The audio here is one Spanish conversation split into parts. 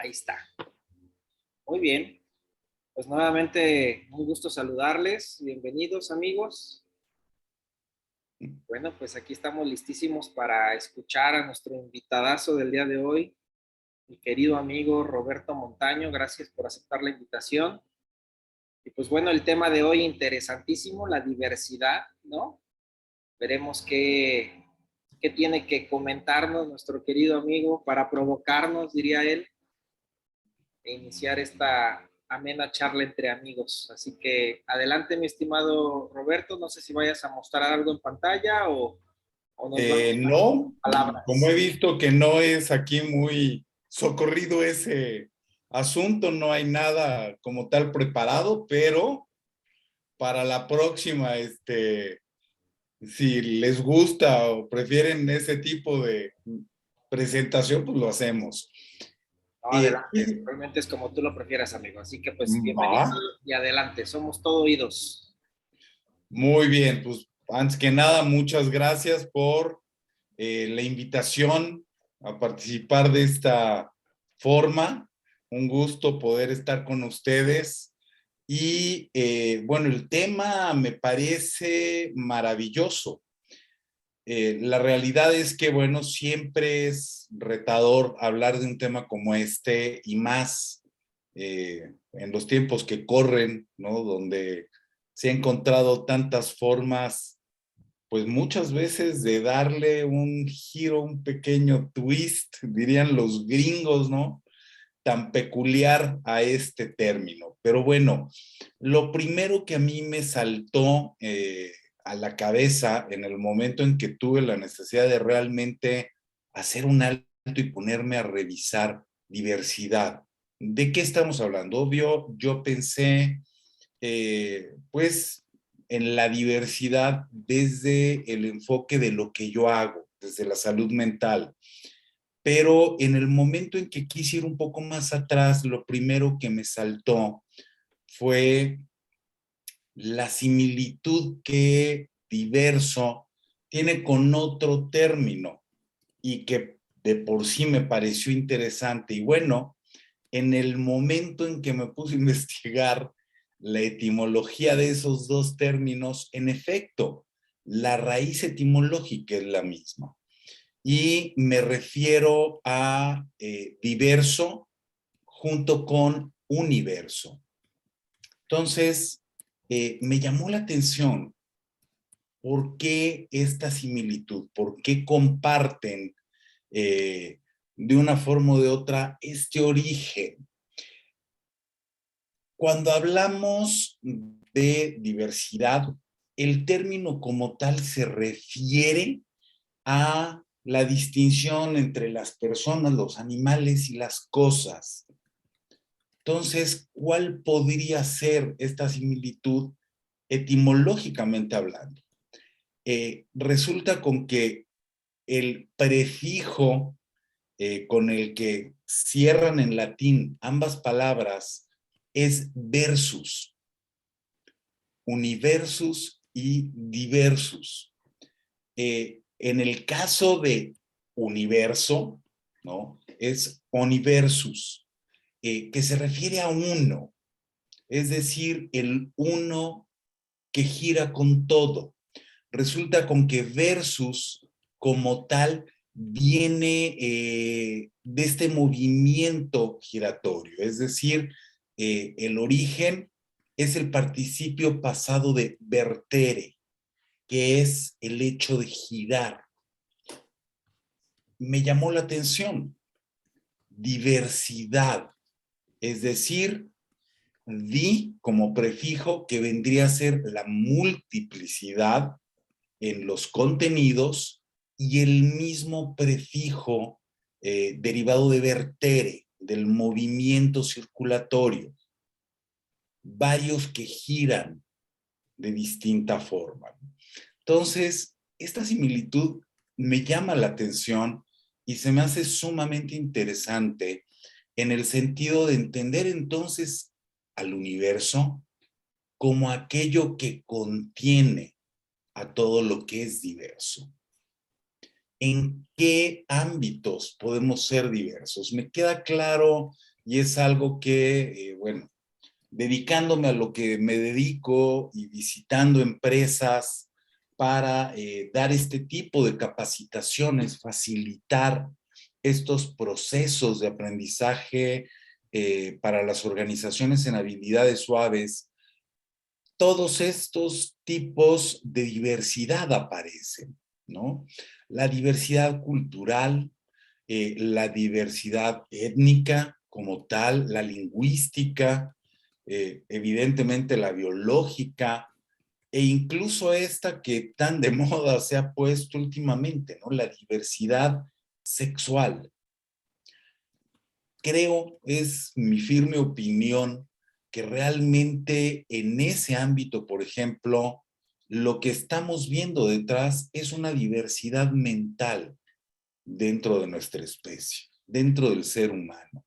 Ahí está. Muy bien. Pues nuevamente un gusto saludarles. Bienvenidos, amigos. Bueno, pues aquí estamos listísimos para escuchar a nuestro invitadazo del día de hoy, mi querido amigo Roberto Montaño. Gracias por aceptar la invitación. Y pues bueno, el tema de hoy interesantísimo, la diversidad, ¿no? Veremos qué tiene que comentarnos nuestro querido amigo para provocarnos, diría él, e iniciar esta amena charla entre amigos. Así que adelante, mi estimado Roberto, no sé si vayas a mostrar algo en pantalla o nos vamos No, a como he palabras. visto que no es aquí muy socorrido ese asunto, no hay nada como tal preparado, pero para la próxima, si les gusta o prefieren ese tipo de presentación, pues lo hacemos. No, Eh, adelante, realmente es como tú lo prefieras, amigo. Así que pues bienvenido Va, y adelante, somos todo oídos. muy bien, pues antes que nada, muchas gracias por la invitación a participar de esta forma. Un gusto poder estar con ustedes. Y bueno, el tema me parece maravilloso. La realidad es que, bueno, siempre es retador hablar de un tema como este y más en los tiempos que corren, ¿no? Donde se han encontrado tantas formas pues muchas veces de darle un giro, un pequeño twist, dirían los gringos, ¿no? Tan peculiar a este término. Pero bueno, lo primero que a mí me saltó a la cabeza en el momento en que tuve la necesidad de realmente hacer un alto y ponerme a revisar diversidad. ¿De qué estamos hablando? Obvio, yo pensé pues en la diversidad desde el enfoque de lo que yo hago, desde la salud mental. Pero en el momento en que quise ir un poco más atrás, lo primero que me saltó fue la similitud que diverso tiene con otro término y que de por sí me pareció interesante. Y bueno, en el momento en que me puse a investigar la etimología de esos dos términos, en efecto, la raíz etimológica es la misma. Y me refiero a diverso junto con universo. Entonces, me llamó la atención por qué esta similitud, por qué comparten de una forma o de otra este origen. Cuando hablamos de diversidad, el término como tal se refiere a la distinción entre las personas, los animales y las cosas. Entonces, ¿cuál podría ser esta similitud etimológicamente hablando? Resulta con que el prefijo con el que cierran en latín ambas palabras es versus, universus y diversus. En el caso de universo, ¿no? Es universus, que se refiere a uno, es decir, el uno que gira con todo. Resulta con que versus como tal viene de este movimiento giratorio, es decir, el origen es el participio pasado de vertere, que es el hecho de girar. Me llamó la atención, diversidad, es decir, di como prefijo que vendría a ser la multiplicidad en los contenidos y el mismo prefijo derivado de vertere, del movimiento circulatorio, varios que giran de distinta forma. Entonces, esta similitud me llama la atención y se me hace sumamente interesante en el sentido de entender entonces al universo como aquello que contiene a todo lo que es diverso. ¿En qué ámbitos podemos ser diversos? Me queda claro y es algo que, bueno, dedicándome a lo que me dedico y visitando empresas para dar este tipo de capacitaciones, facilitar estos procesos de aprendizaje para las organizaciones en habilidades suaves, todos estos tipos de diversidad aparecen, ¿no? La diversidad cultural, la diversidad étnica como tal, la lingüística, evidentemente la biológica, e incluso esta que tan de moda se ha puesto últimamente, ¿no? La diversidad sexual. Creo, es mi firme opinión, que realmente en ese ámbito, por ejemplo, lo que estamos viendo detrás es una diversidad mental dentro de nuestra especie, dentro del ser humano.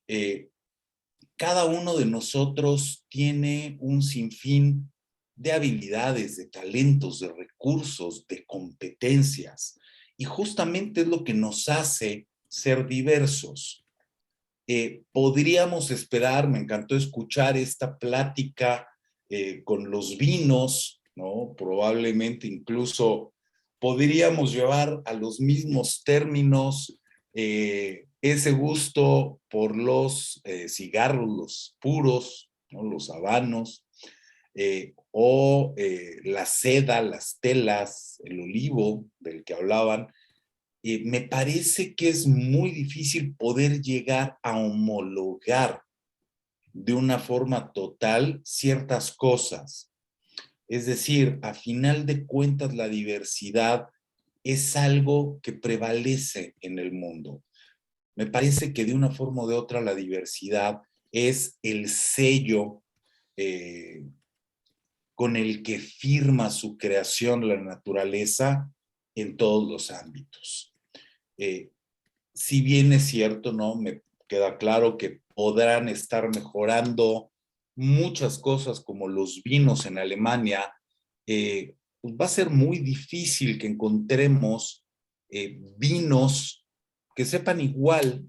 Eh, Cada uno de nosotros tiene un sinfín de habilidades, de talentos, de recursos, de competencias, y justamente es lo que nos hace ser diversos. Podríamos esperar, me encantó escuchar esta plática con los vinos, ¿no? Probablemente incluso podríamos llevar a los mismos términos ese gusto por los cigarros, los puros, ¿no? Los habanos, la seda, las telas, el olivo del que hablaban. Me parece que es muy difícil poder llegar a homologar de una forma total ciertas cosas. Es decir, a final de cuentas, la diversidad es algo que prevalece en el mundo. Me parece que de una forma o de otra la diversidad es el sello con el que firma su creación la naturaleza en todos los ámbitos. Eh, si bien es cierto, ¿no? Me queda claro que podrán estar mejorando muchas cosas como los vinos en Alemania, pues va a ser muy difícil que encontremos vinos que sepan igual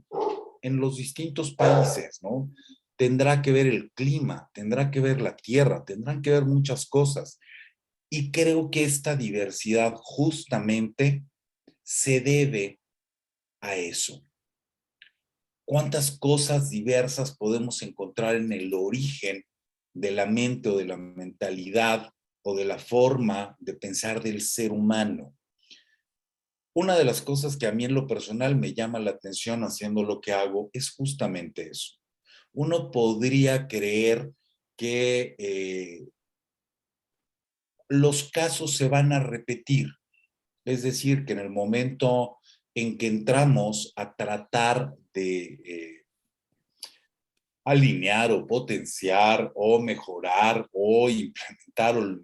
en los distintos países, ¿no? Tendrá que ver el clima, tendrá que ver la tierra, tendrán que ver muchas cosas. Y creo que esta diversidad justamente se debe a eso. ¿Cuántas cosas diversas podemos encontrar en el origen de la mente o de la mentalidad o de la forma de pensar del ser humano? Una de las cosas que a mí en lo personal me llama la atención haciendo lo que hago es justamente eso. Uno podría creer que los casos se van a repetir, es decir, que en el momento en que entramos a tratar de alinear o potenciar o mejorar o implementar el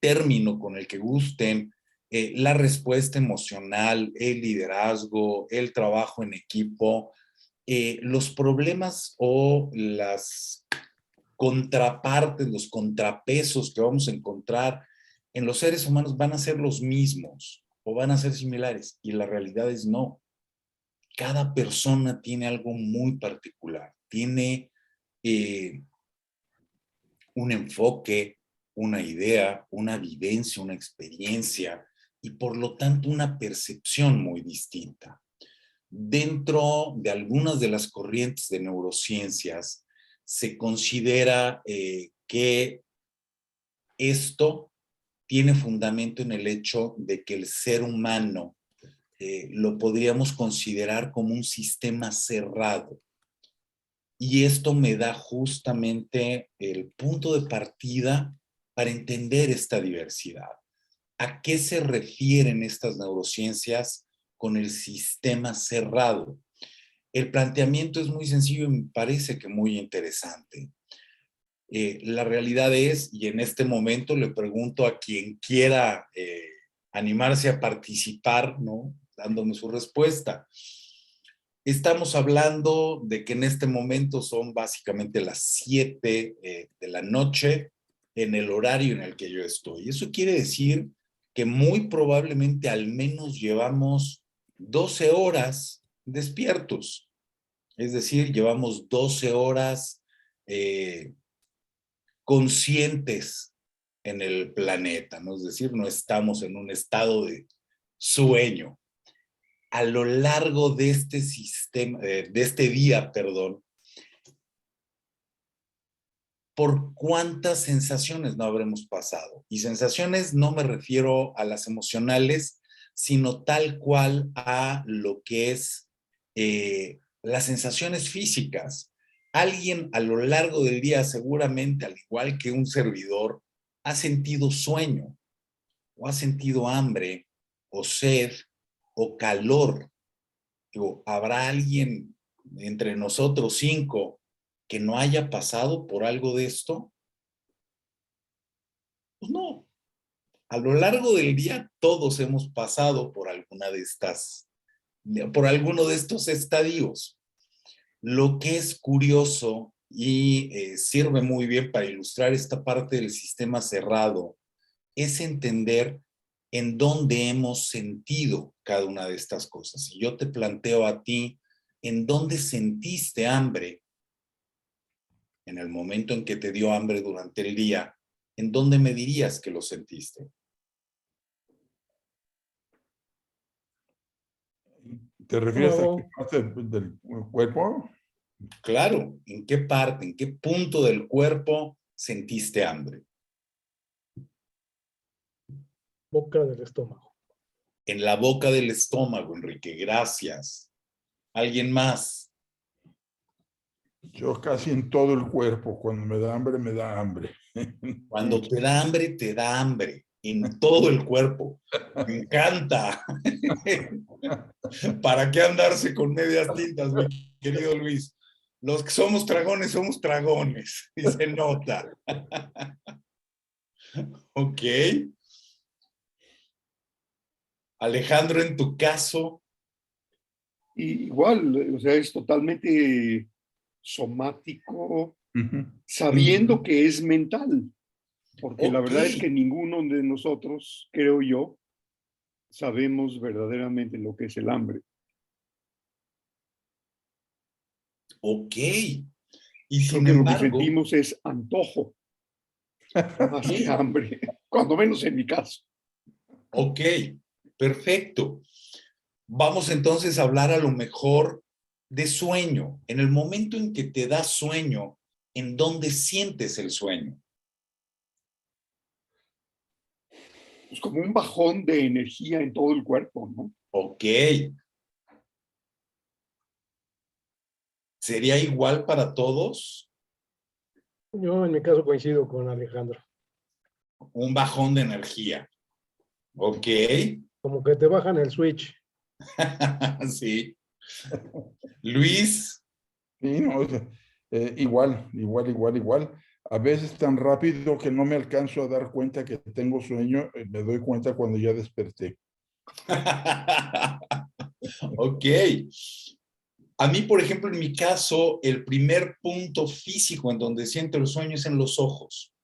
término con el que gusten, la respuesta emocional, el liderazgo, el trabajo en equipo, los problemas o las contrapartes, los contrapesos que vamos a encontrar en los seres humanos van a ser los mismos o van a ser similares, y la realidad es no. Cada persona tiene algo muy particular, tiene un enfoque, una idea, una vivencia, una experiencia y por lo tanto una percepción muy distinta. Dentro de algunas de las corrientes de neurociencias se considera que esto tiene fundamento en el hecho de que el ser humano lo podríamos considerar como un sistema cerrado. Y esto me da justamente el punto de partida para entender esta diversidad. ¿A qué se refieren estas neurociencias con el sistema cerrado? El planteamiento es muy sencillo y me parece que muy interesante. La realidad es, y en este momento le pregunto a quien quiera animarse a participar, ¿no? Dándome su respuesta. Estamos hablando de que en este momento son básicamente las 7 de la noche en el horario en el que yo estoy. Eso quiere decir que muy probablemente al menos llevamos 12 horas despiertos. Es decir, llevamos 12 horas conscientes en el planeta, ¿no? Es decir, no estamos en un estado de sueño. A lo largo de este sistema, de este día, perdón, ¿por cuántas sensaciones no habremos pasado? Y sensaciones no me refiero a las emocionales, sino tal cual a lo que es las sensaciones físicas. Alguien a lo largo del día, seguramente, al igual que un servidor, ha sentido sueño, o ha sentido hambre, o sed, o calor. Digo, ¿habrá alguien entre nosotros 5 que no haya pasado por algo de esto? Pues no. A lo largo del día todos hemos pasado por alguna de estas, por alguno de estos estadios. Lo que es curioso y sirve muy bien para ilustrar esta parte del sistema cerrado es entender en dónde hemos sentido cada una de estas cosas. Si yo te planteo a ti, ¿en dónde sentiste hambre? En el momento en que te dio hambre durante el día, ¿en dónde me dirías que lo sentiste? ¿Te refieres a qué parte del cuerpo? Claro, ¿en qué parte, en qué punto del cuerpo sentiste hambre? Boca del estómago. En la boca del estómago, Enrique, gracias. ¿Alguien más? Yo casi en todo el cuerpo. Cuando me da hambre, me da hambre. Cuando te da hambre, te da hambre. En todo el cuerpo. Me encanta. ¿Para qué andarse con medias tintas, mi querido Luis? Los que somos dragones, y se nota. Ok. Alejandro, en tu caso. Y igual, o sea, es totalmente somático, sabiendo que es mental, porque la verdad es que ninguno de nosotros, creo yo, sabemos verdaderamente lo que es el hambre. Ok. Y Creo sin que lo que embargo, sentimos es antojo, más que hambre, cuando menos en mi caso. ok, perfecto. Vamos entonces a hablar a lo mejor de sueño. En el momento en que te da sueño, ¿en dónde sientes el sueño? Es como un bajón de energía en todo el cuerpo, ¿no? Ok. ¿Sería igual para todos? Yo en mi caso coincido con Alejandro. Un bajón de energía. Ok. Como que te bajan el switch. Sí. Luis. Sí, no, igual. A veces tan rápido que no me alcanzo a dar cuenta que tengo sueño, me doy cuenta cuando ya desperté. Ok. A mí, por ejemplo, en mi caso, el primer punto físico en donde siento el sueño es en los ojos.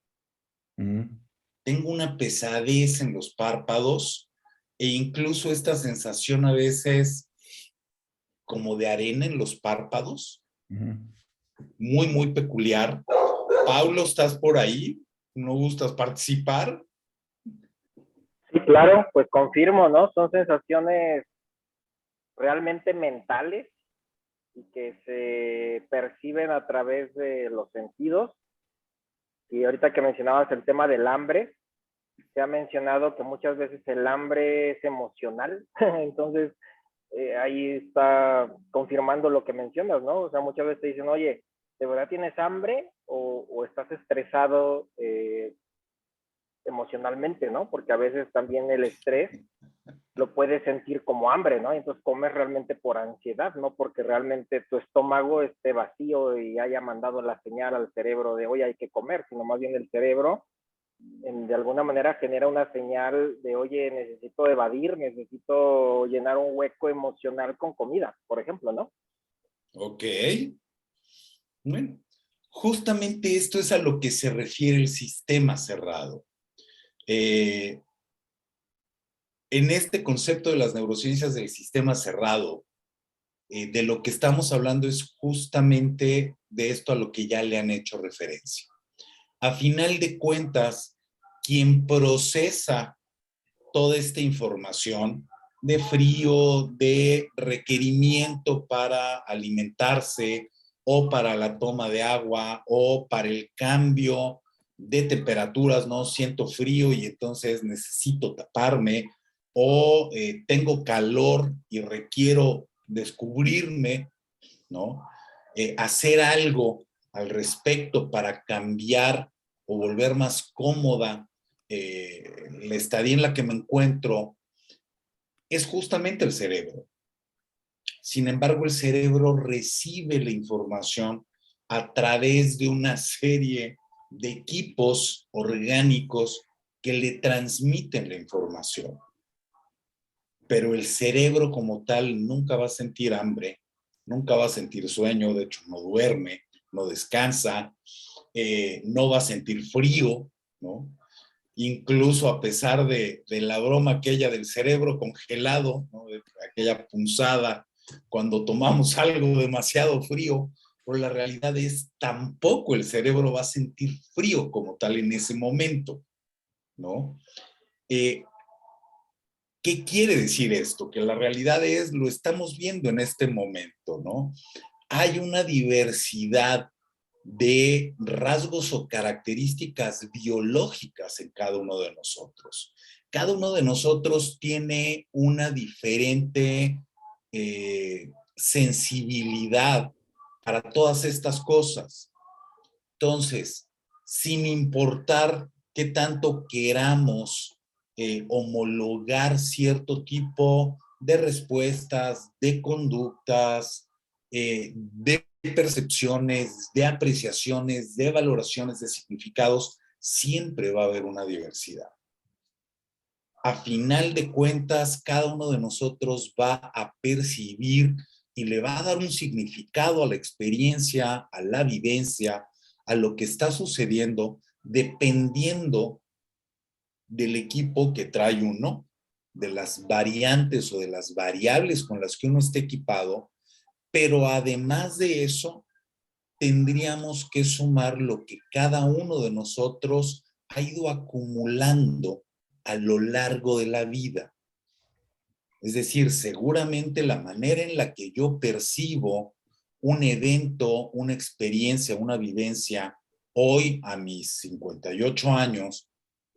Tengo una pesadez en los párpados e incluso esta sensación a veces como de arena en los párpados. Muy, muy peculiar. Paulo, ¿estás por ahí? ¿No gustas participar? Sí, claro, pues confirmo, ¿no? Son sensaciones realmente mentales y que se perciben a través de los sentidos. Y ahorita que mencionabas el tema del hambre, se ha mencionado que muchas veces el hambre es emocional, entonces ahí está confirmando lo que mencionas, ¿no? O sea, muchas veces te dicen, oye, ¿de verdad tienes hambre o estás estresado emocionalmente, ¿no? Porque a veces también el estrés lo puedes sentir como hambre, ¿no? Entonces comes realmente por ansiedad, no porque realmente tu estómago esté vacío y haya mandado la señal al cerebro de hoy hay que comer, sino más bien el cerebro de alguna manera genera una señal de oye, necesito evadir, necesito llenar un hueco emocional con comida, por ejemplo, ¿no? Ok. Bueno, justamente esto es a lo que se refiere el sistema cerrado. En este concepto de las neurociencias del sistema cerrado, de lo que estamos hablando es justamente de esto a lo que ya le han hecho referencia. A final de cuentas, quien procesa toda esta información de frío, de requerimiento para alimentarse o para la toma de agua o para el cambio de temperaturas, ¿no? Siento frío y entonces necesito taparme, o tengo calor y requiero descubrirme, ¿no? Hacer algo al respecto para cambiar o volver más cómoda la estadía en la que me encuentro, es justamente el cerebro. Sin embargo, el cerebro recibe la información a través de una serie de equipos orgánicos que le transmiten la información. Pero el cerebro como tal nunca va a sentir hambre, nunca va a sentir sueño, de hecho no duerme, no descansa, no va a sentir frío, ¿no? Incluso a pesar de la broma aquella del cerebro congelado, ¿no? De aquella punzada cuando tomamos algo demasiado frío, pero la realidad es tampoco el cerebro va a sentir frío como tal en ese momento, ¿no? ¿Qué quiere decir esto? Que la realidad es, lo estamos viendo en este momento, ¿no? Hay una diversidad de rasgos o características biológicas en cada uno de nosotros. Cada uno de nosotros tiene una diferente sensibilidad para todas estas cosas. Entonces, sin importar qué tanto queramos homologar cierto tipo de respuestas, de conductas, de percepciones, de apreciaciones, de valoraciones, de significados, siempre va a haber una diversidad. A final de cuentas, cada uno de nosotros va a percibir y le va a dar un significado a la experiencia, a la vivencia, a lo que está sucediendo, dependiendo del equipo que trae uno, de las variantes o de las variables con las que uno esté equipado, pero además de eso, tendríamos que sumar lo que cada uno de nosotros ha ido acumulando a lo largo de la vida. Es decir, seguramente la manera en la que yo percibo un evento, una experiencia, una vivencia, hoy a mis 58 años,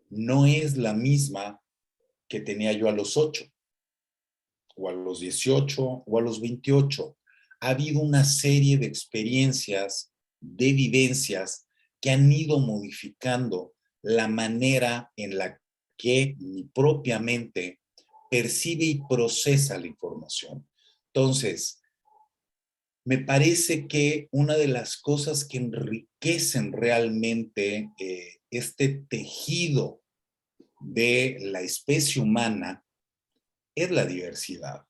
no es la misma que tenía yo a los 8, o a los 18, o a los 28. Ha habido una serie de experiencias, de vivencias, que han ido modificando la manera en la que mi propia mente percibe y procesa la información. Entonces, me parece que una de las cosas que enriquecen realmente este tejido de la especie humana es la diversidad.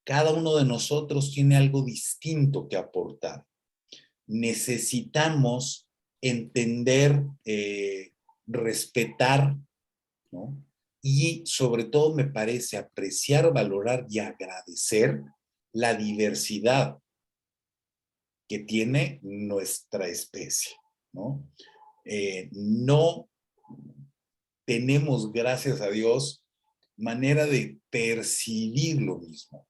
Cada uno de nosotros tiene algo distinto que aportar. Necesitamos entender, respetar, ¿no? Y sobre todo me parece apreciar, valorar y agradecer la diversidad que tiene nuestra especie, ¿no? No tenemos, gracias a Dios, manera de percibir lo mismo,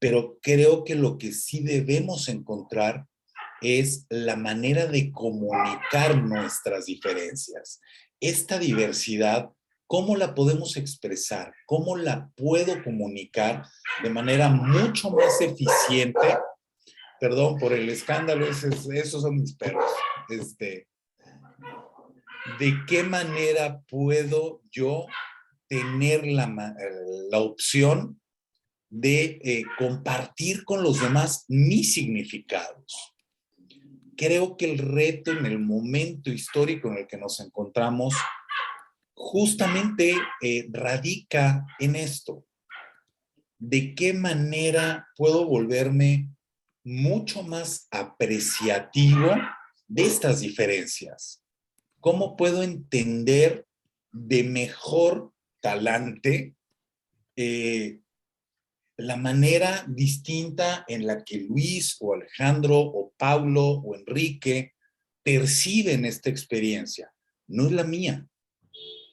pero creo que lo que sí debemos encontrar es la manera de comunicar nuestras diferencias. Esta diversidad, ¿cómo la podemos expresar? ¿Cómo la puedo comunicar de manera mucho más eficiente? Perdón por el escándalo, esos son mis perros. ¿De qué manera puedo yo tener la opción de compartir con los demás mis significados? Creo que el reto en el momento histórico en el que nos encontramos justamente radica en esto. ¿De qué manera puedo volverme mucho más apreciativo de estas diferencias? ¿Cómo puedo entender de mejor talante la manera distinta en la que Luis o Alejandro o Paulo o Enrique perciben esta experiencia. No es la mía,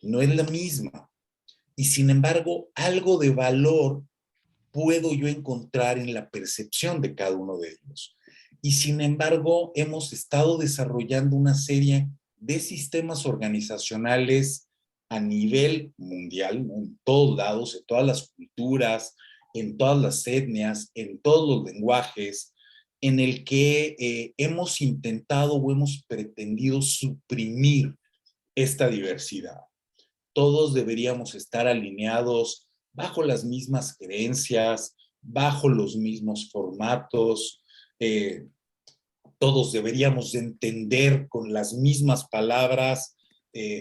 no es la misma. Y sin embargo, algo de valor puedo yo encontrar en la percepción de cada uno de ellos. Y sin embargo, hemos estado desarrollando una serie de sistemas organizacionales a nivel mundial, ¿no? En todos lados, en todas las culturas, en todas las etnias, en todos los lenguajes, en el que hemos intentado o hemos pretendido suprimir esta diversidad. Todos deberíamos estar alineados bajo las mismas creencias, bajo los mismos formatos, todos deberíamos entender con las mismas palabras,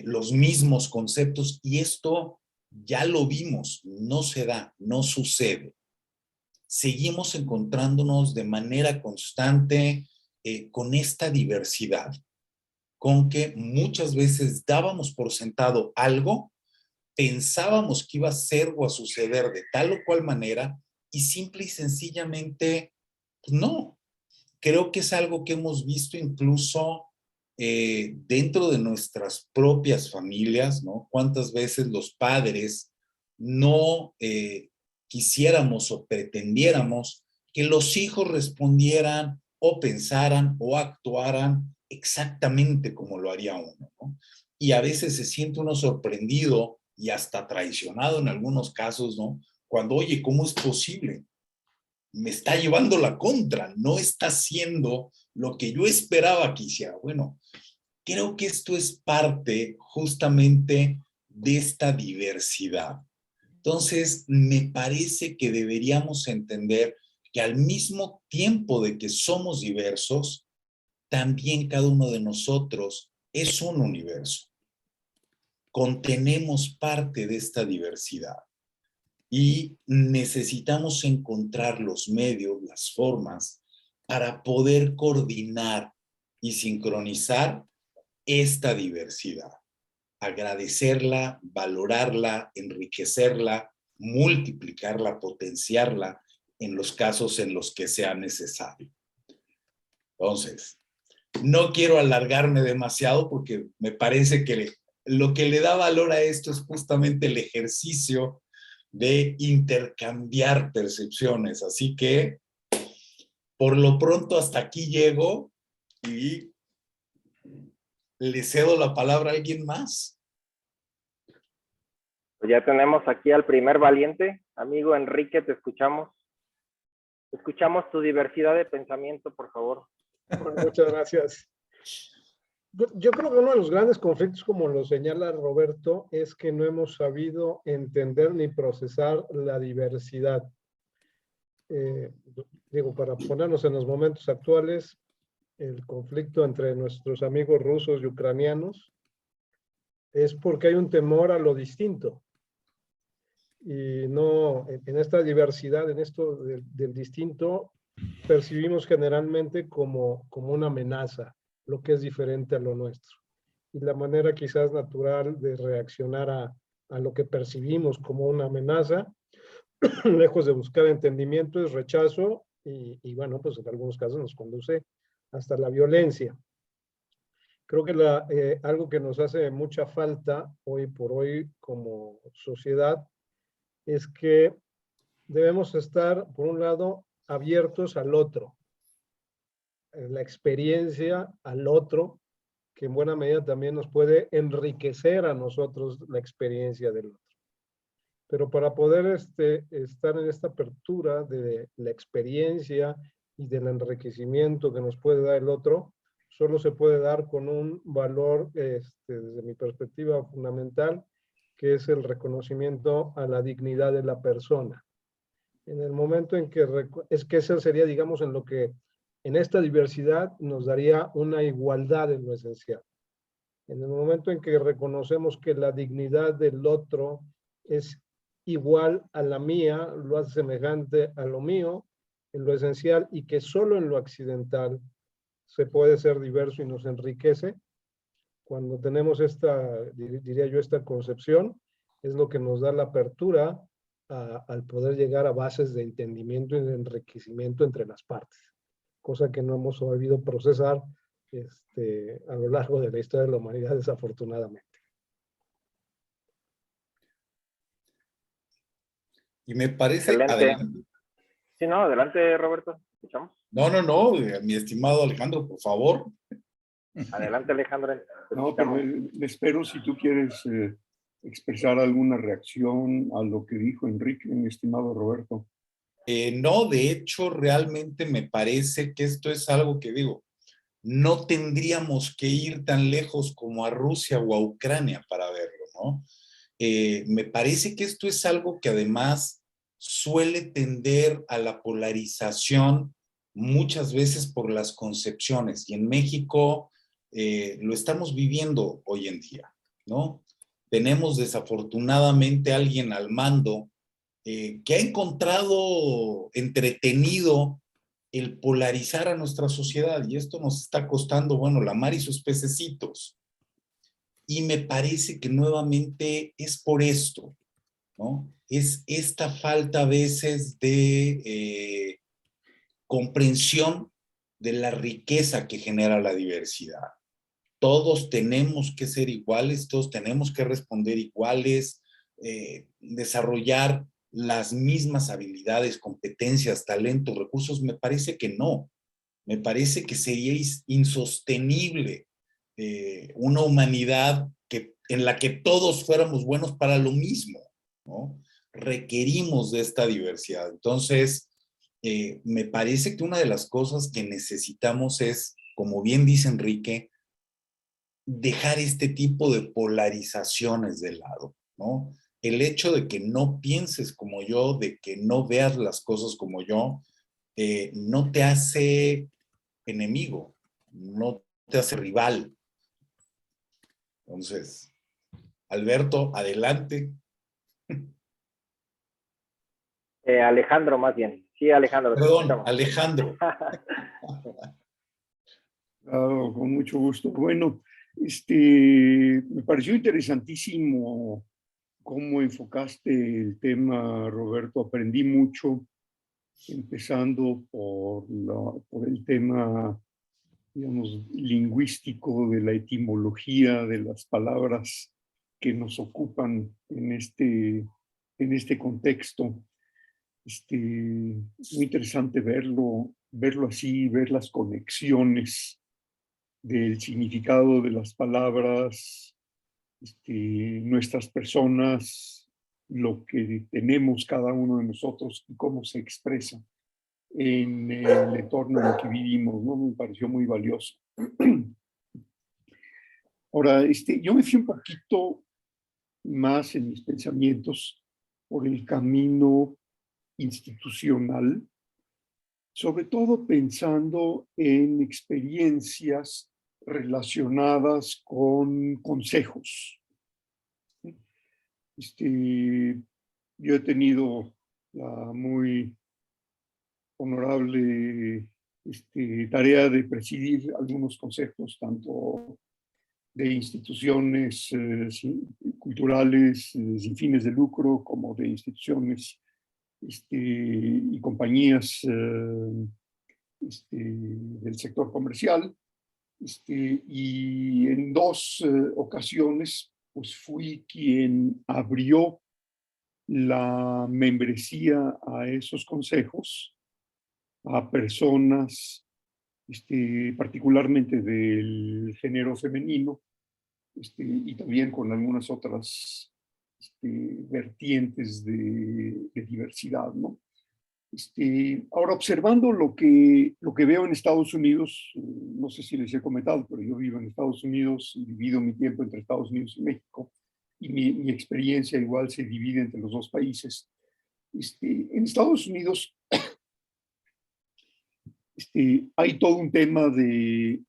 los mismos conceptos, y esto ya lo vimos, no se da, no sucede. Seguimos encontrándonos de manera constante con esta diversidad, con que muchas veces dábamos por sentado algo, pensábamos que iba a ser o a suceder de tal o cual manera, y simple y sencillamente, pues no. Creo que es algo que hemos visto incluso dentro de nuestras propias familias, ¿no? Cuántas veces los padres no quisiéramos o pretendiéramos que los hijos respondieran o pensaran o actuaran exactamente como lo haría uno, ¿no? Y a veces se siente uno sorprendido y hasta traicionado en algunos casos, ¿no? Cuando, oye, ¿cómo es posible? Me está llevando la contra, no está haciendo lo que yo esperaba que hiciera. Bueno, creo que esto es parte justamente de esta diversidad. Entonces, me parece que deberíamos entender que al mismo tiempo de que somos diversos, también cada uno de nosotros es un universo. Contenemos parte de esta diversidad. Y necesitamos encontrar los medios, las formas, para poder coordinar y sincronizar esta diversidad. Agradecerla, valorarla, enriquecerla, multiplicarla, potenciarla en los casos en los que sea necesario. Entonces, no quiero alargarme demasiado porque me parece que lo que le da valor a esto es justamente el ejercicio de intercambiar percepciones. Así que, por lo pronto, hasta aquí llego y le cedo la palabra a alguien más. Pues ya tenemos aquí al primer valiente. Amigo Enrique, te escuchamos. Escuchamos tu diversidad de pensamiento, por favor. Bueno, muchas gracias. Yo creo que uno de los grandes conflictos, como lo señala Roberto, es que no hemos sabido entender ni procesar la diversidad. Digo, para ponernos en los momentos actuales, el conflicto entre nuestros amigos rusos y ucranianos es porque hay un temor a lo distinto. Y no, en esta diversidad, en esto del distinto, percibimos generalmente como una amenaza lo que es diferente a lo nuestro. Y la manera quizás natural de reaccionar a lo que percibimos como una amenaza, lejos de buscar entendimiento, es rechazo y bueno, pues en algunos casos nos conduce hasta la violencia. Creo que algo que nos hace mucha falta hoy por hoy como sociedad es que debemos estar, por un lado, abiertos al otro, la experiencia al otro, que en buena medida también nos puede enriquecer a nosotros la experiencia del otro. Pero para poder estar en esta apertura de la experiencia y del enriquecimiento que nos puede dar el otro, solo se puede dar con un valor, desde mi perspectiva fundamental, que es el reconocimiento a la dignidad de la persona. En el momento en que, es que eso sería, digamos, en lo que en esta diversidad nos daría una igualdad en lo esencial. En el momento en que reconocemos que la dignidad del otro es igual a la mía, lo hace semejante a lo mío, en lo esencial, y que solo en lo accidental se puede ser diverso y nos enriquece, cuando tenemos esta, diría yo, esta concepción, es lo que nos da la apertura al poder llegar a bases de entendimiento y de enriquecimiento entre las partes, cosa que no hemos sabido procesar a lo largo de la historia de la humanidad, desafortunadamente. Y me parece... Excelente. Adelante. Sí, no, adelante, Roberto. ¿Escuchamos? No, mi estimado Alejandro, por favor. Adelante, Alejandro. No, pero le espero si tú quieres expresar alguna reacción a lo que dijo Enrique, mi estimado Roberto. No, de hecho, realmente me parece que esto es algo que digo, no tendríamos que ir tan lejos como a Rusia o a Ucrania para verlo, ¿no? Me parece que esto es algo que además suele tender a la polarización muchas veces por las concepciones, y en México lo estamos viviendo hoy en día, ¿no? Tenemos desafortunadamente a alguien al mando que ha encontrado entretenido el polarizar a nuestra sociedad, y esto nos está costando, bueno, la mar y sus pececitos. Y me parece que nuevamente es por esto, ¿no? Es esta falta a veces de comprensión de la riqueza que genera la diversidad. Todos tenemos que ser iguales, todos tenemos que responder iguales, desarrollar las mismas habilidades, competencias, talentos, recursos. Me parece que no. Me parece que sería insostenible una humanidad en la que todos fuéramos buenos para lo mismo, ¿no? Requerimos de esta diversidad. Entonces, me parece que una de las cosas que necesitamos es, como bien dice Enrique, dejar este tipo de polarizaciones de lado, ¿no? El hecho de que no pienses como yo, de que no veas las cosas como yo, no te hace enemigo, no te hace rival. Entonces, Alberto, adelante. Alejandro, más bien. Sí, Alejandro. Perdón, Alejandro. Con mucho gusto. Bueno, me pareció interesantísimo cómo enfocaste el tema, Roberto. Aprendí mucho, empezando por el tema, digamos, lingüístico, de la etimología de las palabras que nos ocupan en este contexto. Muy interesante verlo así, ver las conexiones del significado de las palabras, nuestras personas, lo que tenemos cada uno de nosotros y cómo se expresa en el entorno en el que vivimos, ¿no? Me pareció muy valioso. Ahora, yo me fui un poquito más en mis pensamientos por el camino institucional, sobre todo pensando en experiencias relacionadas con consejos. Yo he tenido la muy honorable tarea de presidir algunos consejos, tanto de instituciones culturales sin fines de lucro, como de instituciones y compañías del sector comercial. Y en dos ocasiones pues fui quien abrió la membresía a esos consejos a personas particularmente del género femenino, y también con algunas otras vertientes de diversidad, ¿no? Ahora, observando lo que veo en Estados Unidos, no sé si les he comentado, pero yo vivo en Estados Unidos y divido mi tiempo entre Estados Unidos y México, y mi experiencia igual se divide entre los dos países. En Estados Unidos hay todo un tema de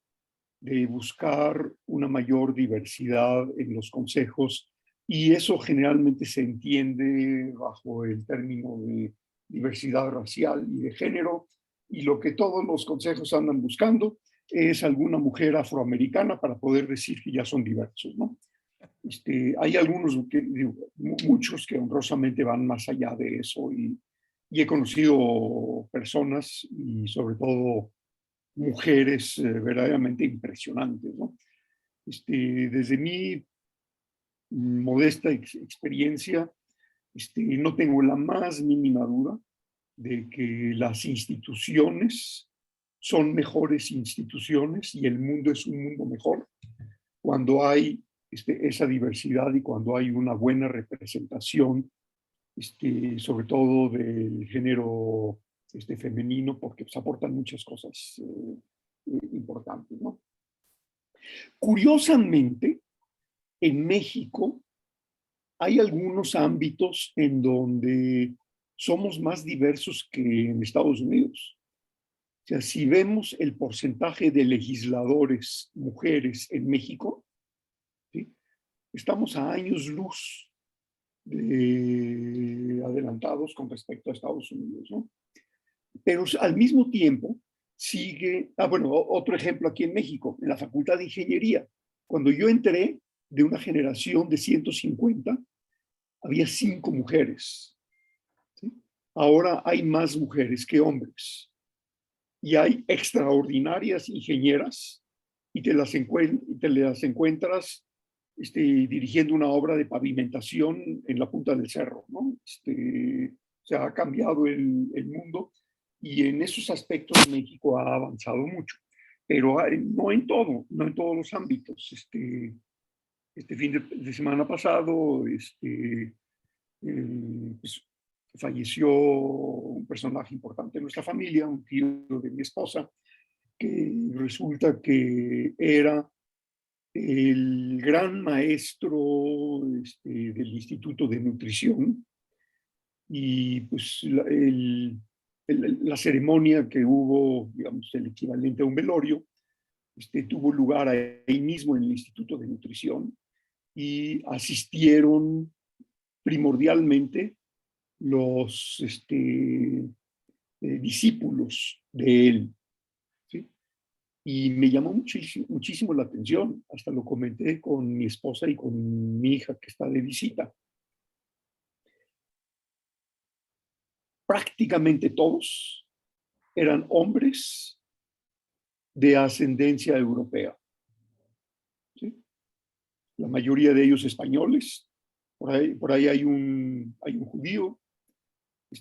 buscar una mayor diversidad en los consejos, y eso generalmente se entiende bajo el término de diversidad racial y de género, y lo que todos los consejos andan buscando es alguna mujer afroamericana para poder decir que ya son diversos, ¿no? Hay algunos, muchos que honrosamente van más allá de eso y he conocido personas y sobre todo mujeres verdaderamente impresionantes, ¿no? Desde mi modesta experiencia, no tengo la más mínima duda de que las instituciones son mejores instituciones y el mundo es un mundo mejor cuando hay esa diversidad y cuando hay una buena representación, sobre todo del género femenino, porque pues, aportan muchas cosas importantes, ¿no? Curiosamente, en México hay algunos ámbitos en donde somos más diversos que en Estados Unidos. O sea, si vemos el porcentaje de legisladores mujeres en México, ¿sí? Estamos a años luz de adelantados con respecto a Estados Unidos, ¿no? Pero al mismo tiempo sigue, bueno, otro ejemplo aquí en México, en la Facultad de Ingeniería. Cuando yo entré, de una generación de 150, había 5 mujeres. ¿Sí? Ahora hay más mujeres que hombres. Y hay extraordinarias ingenieras y te las encuentras dirigiendo una obra de pavimentación en la punta del cerro, ¿no? Se ha cambiado el mundo y en esos aspectos México ha avanzado mucho, pero no en todo, no en todos los ámbitos. Este fin de semana pasado, pues, falleció un personaje importante de nuestra familia, un tío de mi esposa, que resulta que era el gran maestro del Instituto de Nutrición y pues la ceremonia que hubo, digamos, el equivalente a un velorio, tuvo lugar ahí mismo en el Instituto de Nutrición y asistieron primordialmente los discípulos de él. ¿Sí? Y me llamó muchísimo, muchísimo la atención. Hasta lo comenté con mi esposa y con mi hija que está de visita. Prácticamente todos eran hombres de ascendencia europea. ¿Sí? La mayoría de ellos españoles. Por ahí hay un judío.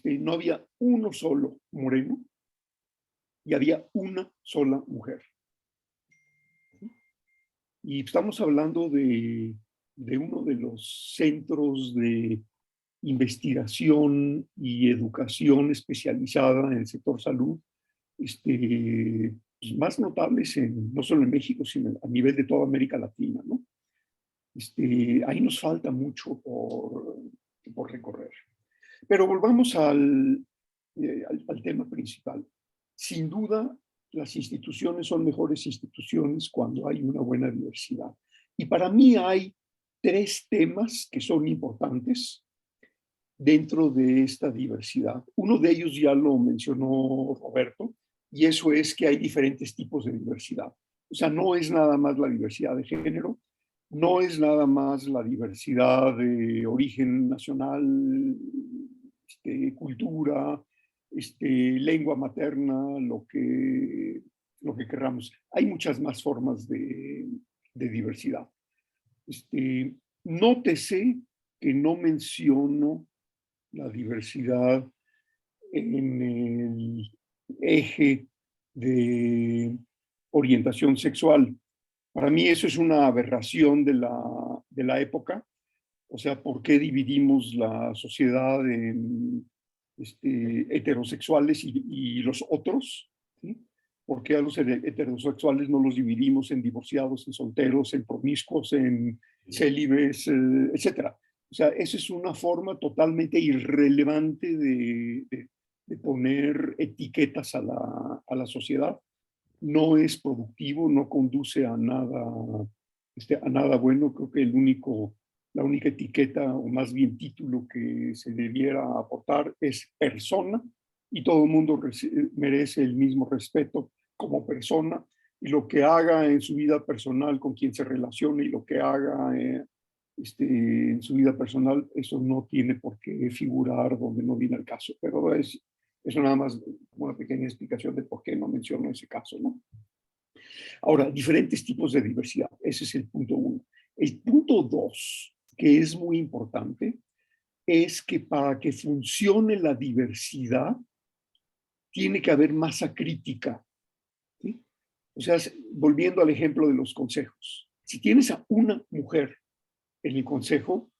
No había uno solo moreno y había una sola mujer. Y estamos hablando de uno de los centros de investigación y educación especializada en el sector salud, pues más notables no solo en México, sino a nivel de toda América Latina, ¿no? Ahí nos falta mucho por recorrer. Pero volvamos al tema principal. Sin duda, las instituciones son mejores instituciones cuando hay una buena diversidad. Y para mí hay 3 temas que son importantes dentro de esta diversidad. Uno de ellos ya lo mencionó Roberto, y eso es que hay diferentes tipos de diversidad. O sea, no es nada más la diversidad de género, no es nada más la diversidad de origen nacional, cultura, lengua materna, lo que queramos. Hay muchas más formas de diversidad. Nótese que no menciono la diversidad en el eje de orientación sexual. Para mí eso es una aberración de la época. O sea, ¿por qué dividimos la sociedad en heterosexuales y los otros? ¿Sí? ¿Por qué a los heterosexuales no los dividimos en divorciados, en solteros, en promiscuos, en célibes, etcétera? O sea, esa es una forma totalmente irrelevante de poner etiquetas a la sociedad. No es productivo, no conduce a nada bueno. Creo que la única etiqueta, o más bien título que se debiera aportar es persona, y todo el mundo merece el mismo respeto como persona, y lo que haga en su vida personal, con quien se relacione y lo que haga en su vida personal, eso no tiene por qué figurar donde no viene el caso, pero eso nada más una pequeña explicación de por qué no menciono ese caso, ¿no? Ahora, diferentes tipos de diversidad, ese es el punto 1. El punto 2, que es muy importante, es que para que funcione la diversidad, tiene que haber masa crítica, ¿sí? O sea, volviendo al ejemplo de los consejos, si tienes a una mujer en el consejo,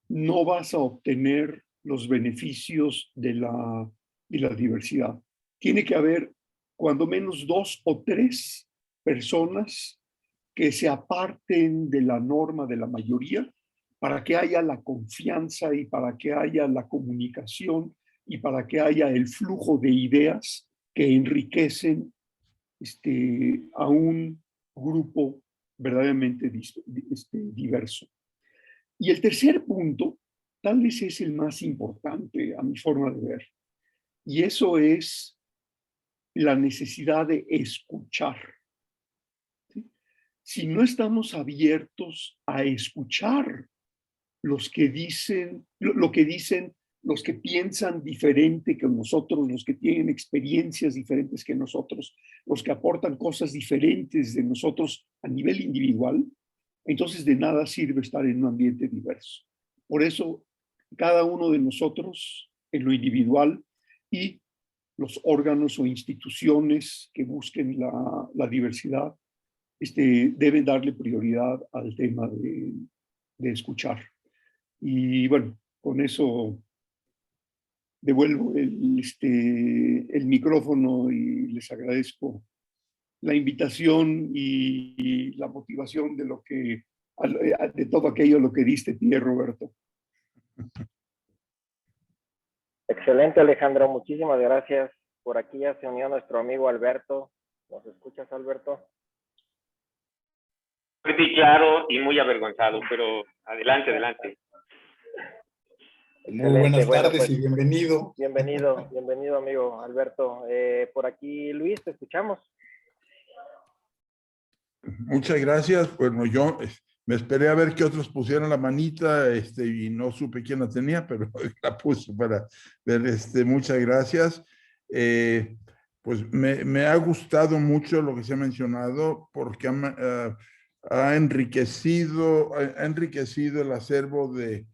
no vas a obtener los beneficios de la diversidad. Tiene que haber cuando menos 2 o 3 personas que se aparten de la norma de la mayoría para que haya la confianza y para que haya la comunicación y para que haya el flujo de ideas que enriquecen a un grupo verdaderamente diverso. Y el tercer punto, tal vez es el más importante a mi forma de ver, y eso es la necesidad de escuchar. ¿Sí? Si no estamos abiertos a escuchar los que dicen, lo que dicen los que piensan diferente que nosotros, los que tienen experiencias diferentes que nosotros, los que aportan cosas diferentes de nosotros a nivel individual, entonces de nada sirve estar en un ambiente diverso. Por eso, cada uno de nosotros, en lo individual y los órganos o instituciones que busquen la diversidad, deben darle prioridad al tema de escuchar. Y bueno, con eso devuelvo el micrófono y les agradezco la invitación y la motivación de todo aquello lo que diste, Pierre Roberto. Excelente, Alejandro. Muchísimas gracias. Por aquí ya se unió nuestro amigo Alberto. ¿Nos escuchas, Alberto? Sí, claro, y muy avergonzado, pero adelante, adelante. Muy buenas tardes pues, y bienvenido. Bienvenido, amigo Alberto. Por aquí, Luis, te escuchamos. Muchas gracias. Bueno, yo me esperé a ver que otros pusieran la manita y no supe quién la tenía, pero la puse para ver. Muchas gracias. Pues me ha gustado mucho lo que se ha mencionado porque ha enriquecido el acervo de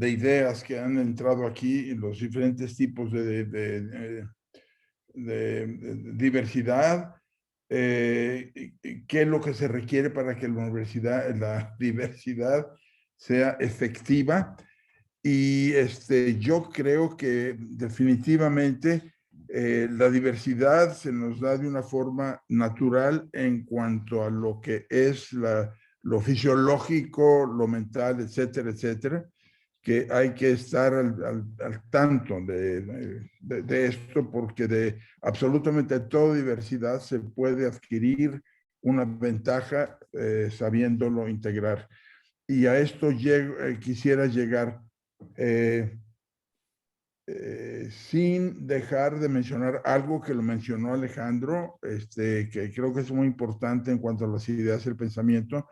ideas que han entrado aquí en los diferentes tipos de diversidad. ¿Qué es lo que se requiere para que la diversidad sea efectiva? Y yo creo que definitivamente la diversidad se nos da de una forma natural en cuanto a lo que es lo fisiológico, lo mental, etcétera, etcétera, que hay que estar al tanto de esto, porque de absolutamente toda diversidad se puede adquirir una ventaja sabiéndolo integrar. Y a esto quisiera llegar sin dejar de mencionar algo que lo mencionó Alejandro, que creo que es muy importante en cuanto a las ideas y el pensamiento,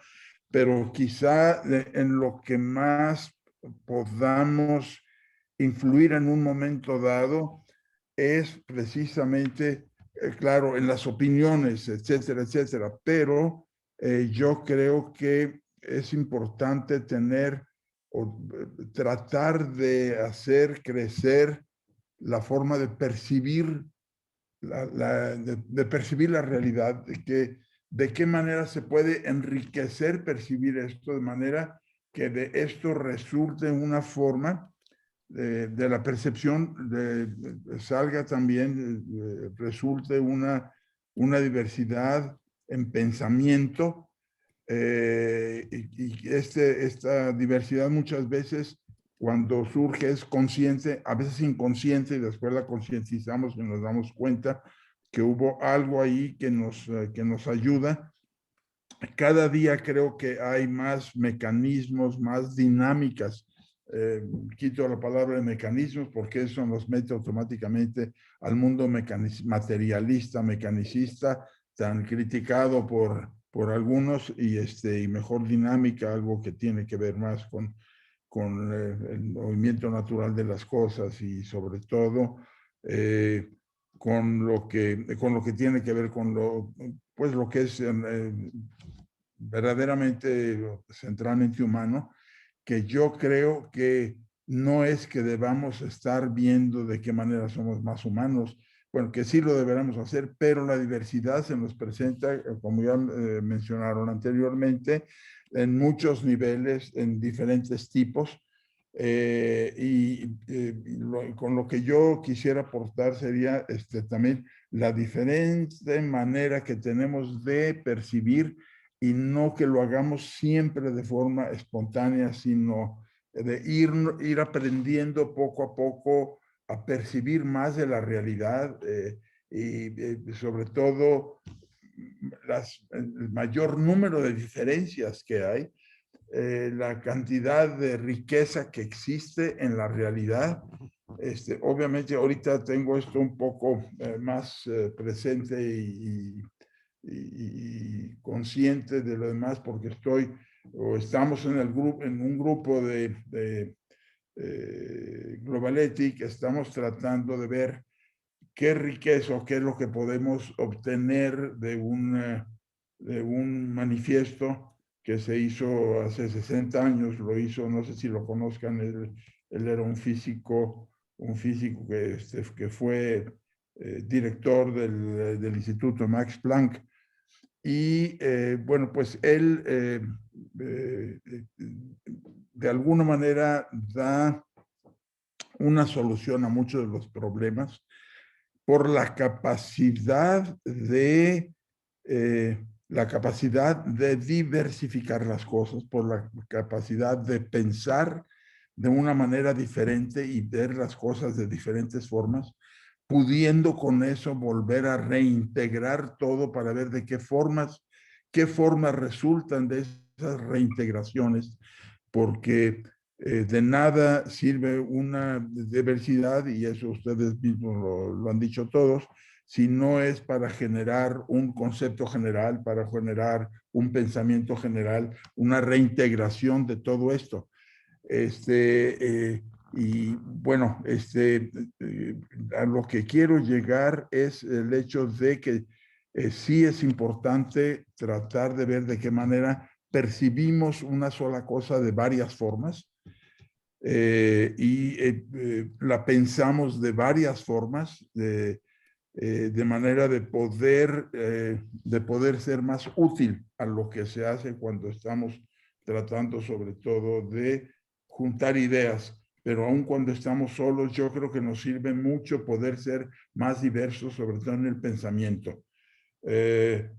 pero quizá en lo que más podamos influir en un momento dado es precisamente, claro, en las opiniones, etcétera, etcétera, pero yo creo que es importante tener o tratar de hacer crecer la forma de percibir de percibir la realidad, de qué manera se puede enriquecer percibir esto, de manera que de esto resulte una forma de la percepción, salga también, resulte una diversidad en pensamiento, y esta diversidad muchas veces cuando surge es consciente, a veces inconsciente, y después la concientizamos y nos damos cuenta que hubo algo ahí que nos ayuda. Cada día creo que hay más mecanismos, más dinámicas. Quito la palabra de mecanismos porque eso nos mete automáticamente al mundo materialista, mecanicista, tan criticado por por algunos y mejor dinámica, algo que tiene que ver más con el movimiento natural de las cosas y sobre todo con lo que tiene que ver con lo que es verdaderamente centralmente humano, que yo creo que no es que debamos estar viendo de qué manera somos más humanos, bueno, que sí lo deberemos hacer, pero la diversidad se nos presenta, como ya mencionaron anteriormente, en muchos niveles, en diferentes tipos, con lo que yo quisiera aportar sería también la diferente manera que tenemos de percibir y no que lo hagamos siempre de forma espontánea, sino de ir aprendiendo poco a poco a percibir más de la realidad sobre todo el mayor número de diferencias que hay, la cantidad de riqueza que existe en la realidad. Obviamente ahorita tengo esto un poco más presente y consciente de lo demás porque estamos en un grupo de Globalytics, estamos tratando de ver qué riqueza o qué es lo que podemos obtener de un manifiesto que se hizo hace 60 años, lo hizo, no sé si lo conozcan, él era un físico que fue director del Instituto Max Planck. Y bueno, pues él de alguna manera da una solución a muchos de los problemas por la capacidad de diversificar las cosas, por la capacidad de pensar de una manera diferente y ver las cosas de diferentes formas, pudiendo con eso volver a reintegrar todo para ver de qué formas resultan de esas reintegraciones, porque de nada sirve una diversidad, y eso ustedes mismos lo han dicho todos, si no es para generar un concepto general, para generar un pensamiento general, una reintegración de todo esto. Y bueno, a lo que quiero llegar es el hecho de que sí es importante tratar de ver de qué manera percibimos una sola cosa de varias formas la pensamos de varias formas, de manera de poder ser más útil a lo que se hace cuando estamos tratando sobre todo de juntar ideas, pero aun cuando estamos solos, yo creo que nos sirve mucho poder ser más diversos, sobre todo en el pensamiento. Que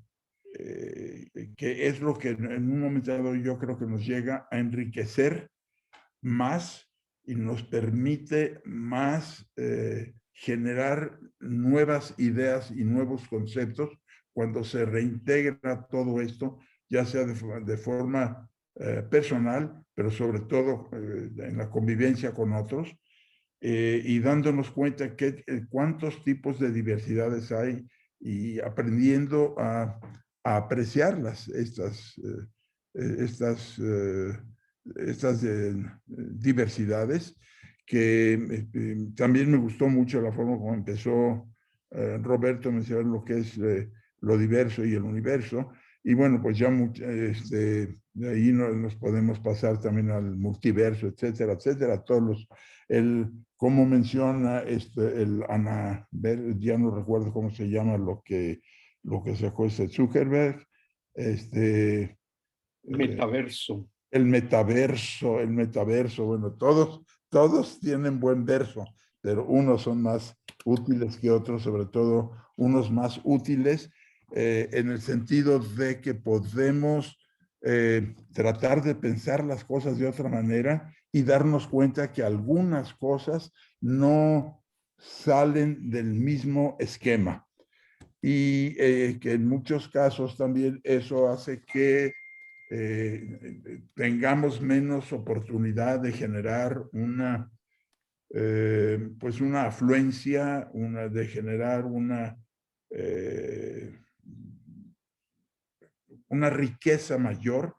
es lo que en un momento dado yo creo que nos llega a enriquecer más y nos permite más generar nuevas ideas y nuevos conceptos cuando se reintegra todo esto, ya sea de forma personal, pero sobre todo en la convivencia con otros, y dándonos cuenta cuántos tipos de diversidades hay y aprendiendo a apreciarlas, estas diversidades, que también me gustó mucho la forma como empezó Roberto a mencionar lo que es lo diverso y el universo, y bueno, pues ya de ahí nos podemos pasar también al multiverso, etcétera, etcétera, como menciona ya no recuerdo cómo se llama lo que sacó Zuckerberg, Metaverso. El metaverso, bueno, todos tienen buen verso, pero unos son más útiles que otros, sobre todo unos más útiles en el sentido de que podemos tratar de pensar las cosas de otra manera y darnos cuenta que algunas cosas no salen del mismo esquema. Y que en muchos casos también eso hace que tengamos menos oportunidad de generar pues una afluencia, de generar una una riqueza mayor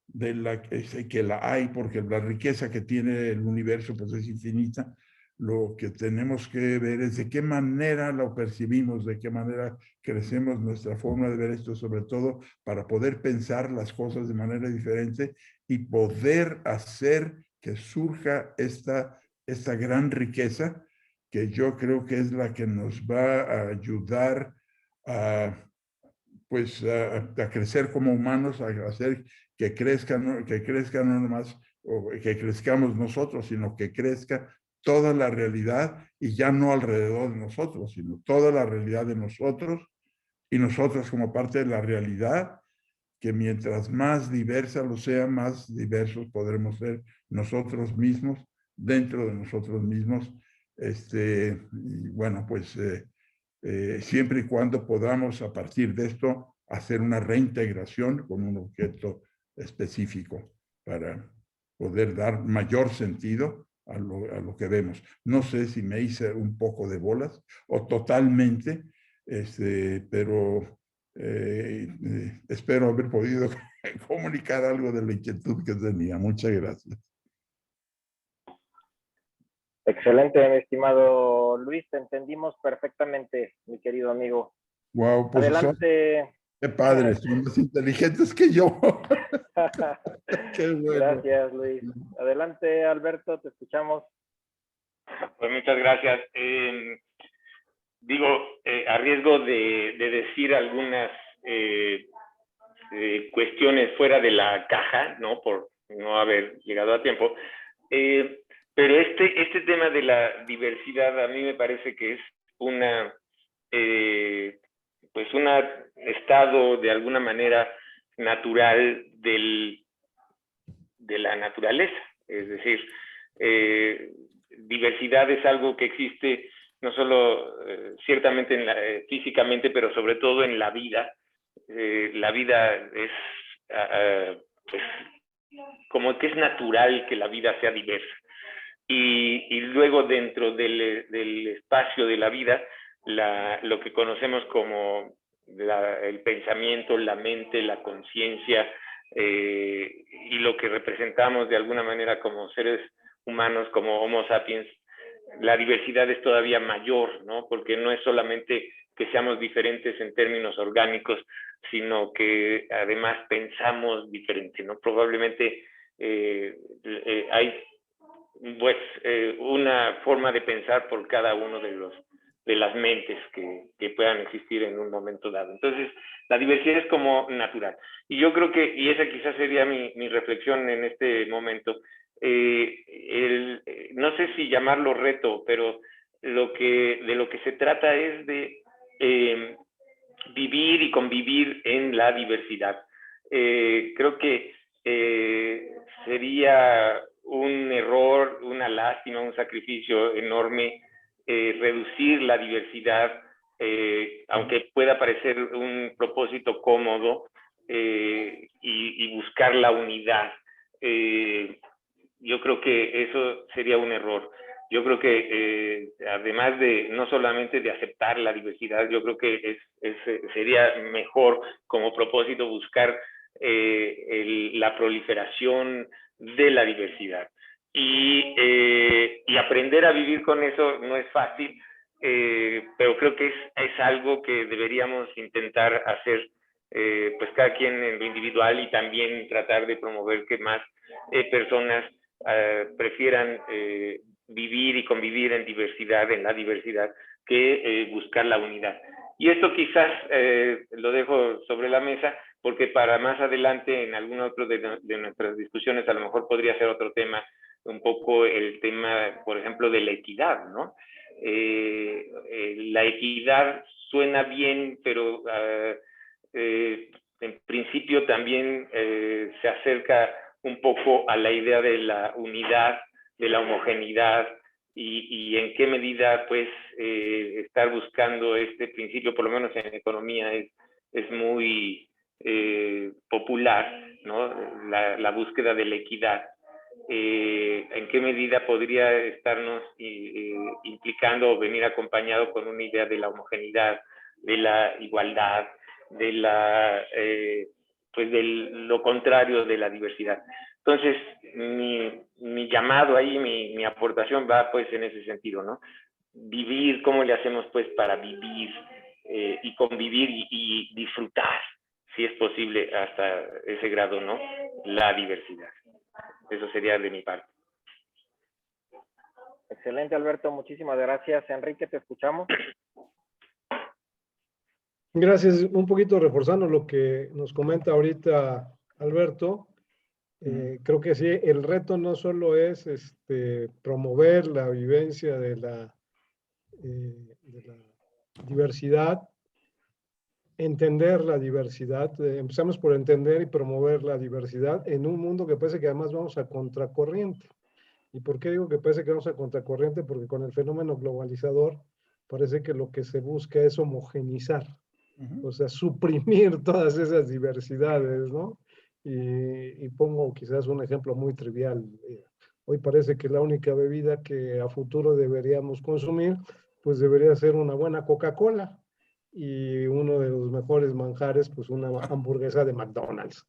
de la que la hay, porque la riqueza que tiene el universo pues es infinita. Lo que tenemos que ver es de qué manera lo percibimos, de qué manera crecemos nuestra forma de ver esto, sobre todo para poder pensar las cosas de manera diferente y poder hacer que surja esta gran riqueza, que yo creo que es la que nos va a ayudar a, pues, a crecer como humanos, a hacer que crezcan no nomás, o que crezcamos nosotros, sino que crezca toda la realidad y ya no alrededor de nosotros, sino toda la realidad de nosotros y nosotros como parte de la realidad, que mientras más diversa lo sea, más diversos podremos ser nosotros mismos, dentro de nosotros mismos. Y bueno, pues siempre y cuando podamos a partir de esto hacer una reintegración con un objeto específico para poder dar mayor sentido a lo que vemos. No sé si me hice un poco de bolas o totalmente, pero espero haber podido comunicar algo de la inquietud que tenía. Muchas gracias. Excelente, mi estimado Luis, te entendimos perfectamente, mi querido amigo. Wow, pues Adelante. qué padre, son más inteligentes que yo. Qué bueno. Gracias, Luis. Adelante, Alberto, te escuchamos. Pues muchas gracias. A riesgo de decir algunas cuestiones fuera de la caja, ¿no? Por no haber llegado a tiempo, pero este tema de la diversidad a mí me parece que es pues un estado de alguna manera natural de la naturaleza. Es decir, diversidad es algo que existe no solo ciertamente físicamente, pero sobre todo en la vida. La vida es pues, como que es natural que la vida sea diversa. Y luego dentro del espacio de la vida, lo que conocemos como el pensamiento, la mente, la conciencia, y lo que representamos de alguna manera como seres humanos, como Homo sapiens, la diversidad es todavía mayor, ¿no? Porque no es solamente que seamos diferentes en términos orgánicos, sino que además pensamos diferente, ¿no? Probablemente hay pues una forma de pensar por cada uno de las mentes que puedan existir en un momento dado. Entonces, la diversidad es como natural. Y yo creo que, y esa quizás sería mi reflexión en este momento, no sé si llamarlo reto, pero de lo que se trata es de vivir y convivir en la diversidad. Creo que sería un error, una lástima, un sacrificio enorme reducir la diversidad, aunque pueda parecer un propósito cómodo, y buscar la unidad. Yo creo que eso sería un error. Yo creo que además de no solamente de aceptar la diversidad, yo creo que sería mejor como propósito buscar la proliferación de la diversidad. Y aprender a vivir con eso no es fácil, pero creo que es algo que deberíamos intentar hacer, pues cada quien en lo individual, y también tratar de promover que más personas prefieran vivir y convivir en diversidad, en la diversidad, que buscar la unidad. Y esto quizás lo dejo sobre la mesa, porque para más adelante, en algún otro de nuestras discusiones, a lo mejor podría ser otro tema, un poco el tema, por ejemplo, de la equidad, ¿no? La equidad suena bien, pero en principio también se acerca un poco a la idea de la unidad, de la homogeneidad, y en qué medida pues estar buscando este principio, por lo menos en economía, es muy popular, ¿no? La búsqueda de la equidad. En qué medida podría estarnos implicando o venir acompañado con una idea de la homogeneidad, de la igualdad, de la pues de lo contrario de la diversidad. Entonces, mi llamado ahí, mi aportación va pues en ese sentido, ¿no? Vivir, ¿cómo le hacemos pues para vivir y convivir y disfrutar, si es posible, hasta ese grado, ¿no? La diversidad. Eso sería de mi parte. Excelente, Alberto. Muchísimas gracias. Enrique, te escuchamos. Gracias. Un poquito reforzando lo que nos comenta ahorita Alberto. Creo que sí, el reto no solo es promover la vivencia de la diversidad, entender la diversidad. Empezamos por entender y promover la diversidad en un mundo que parece que además vamos a contracorriente. ¿Y por qué digo que parece que vamos a contracorriente? Porque con el fenómeno globalizador parece que lo que se busca es homogenizar, o sea, suprimir todas esas diversidades, ¿no? Y pongo quizás un ejemplo muy trivial. Hoy parece que la única bebida que a futuro deberíamos consumir, pues debería ser una buena Coca-Cola. Y uno de los mejores manjares, pues una hamburguesa de McDonald's.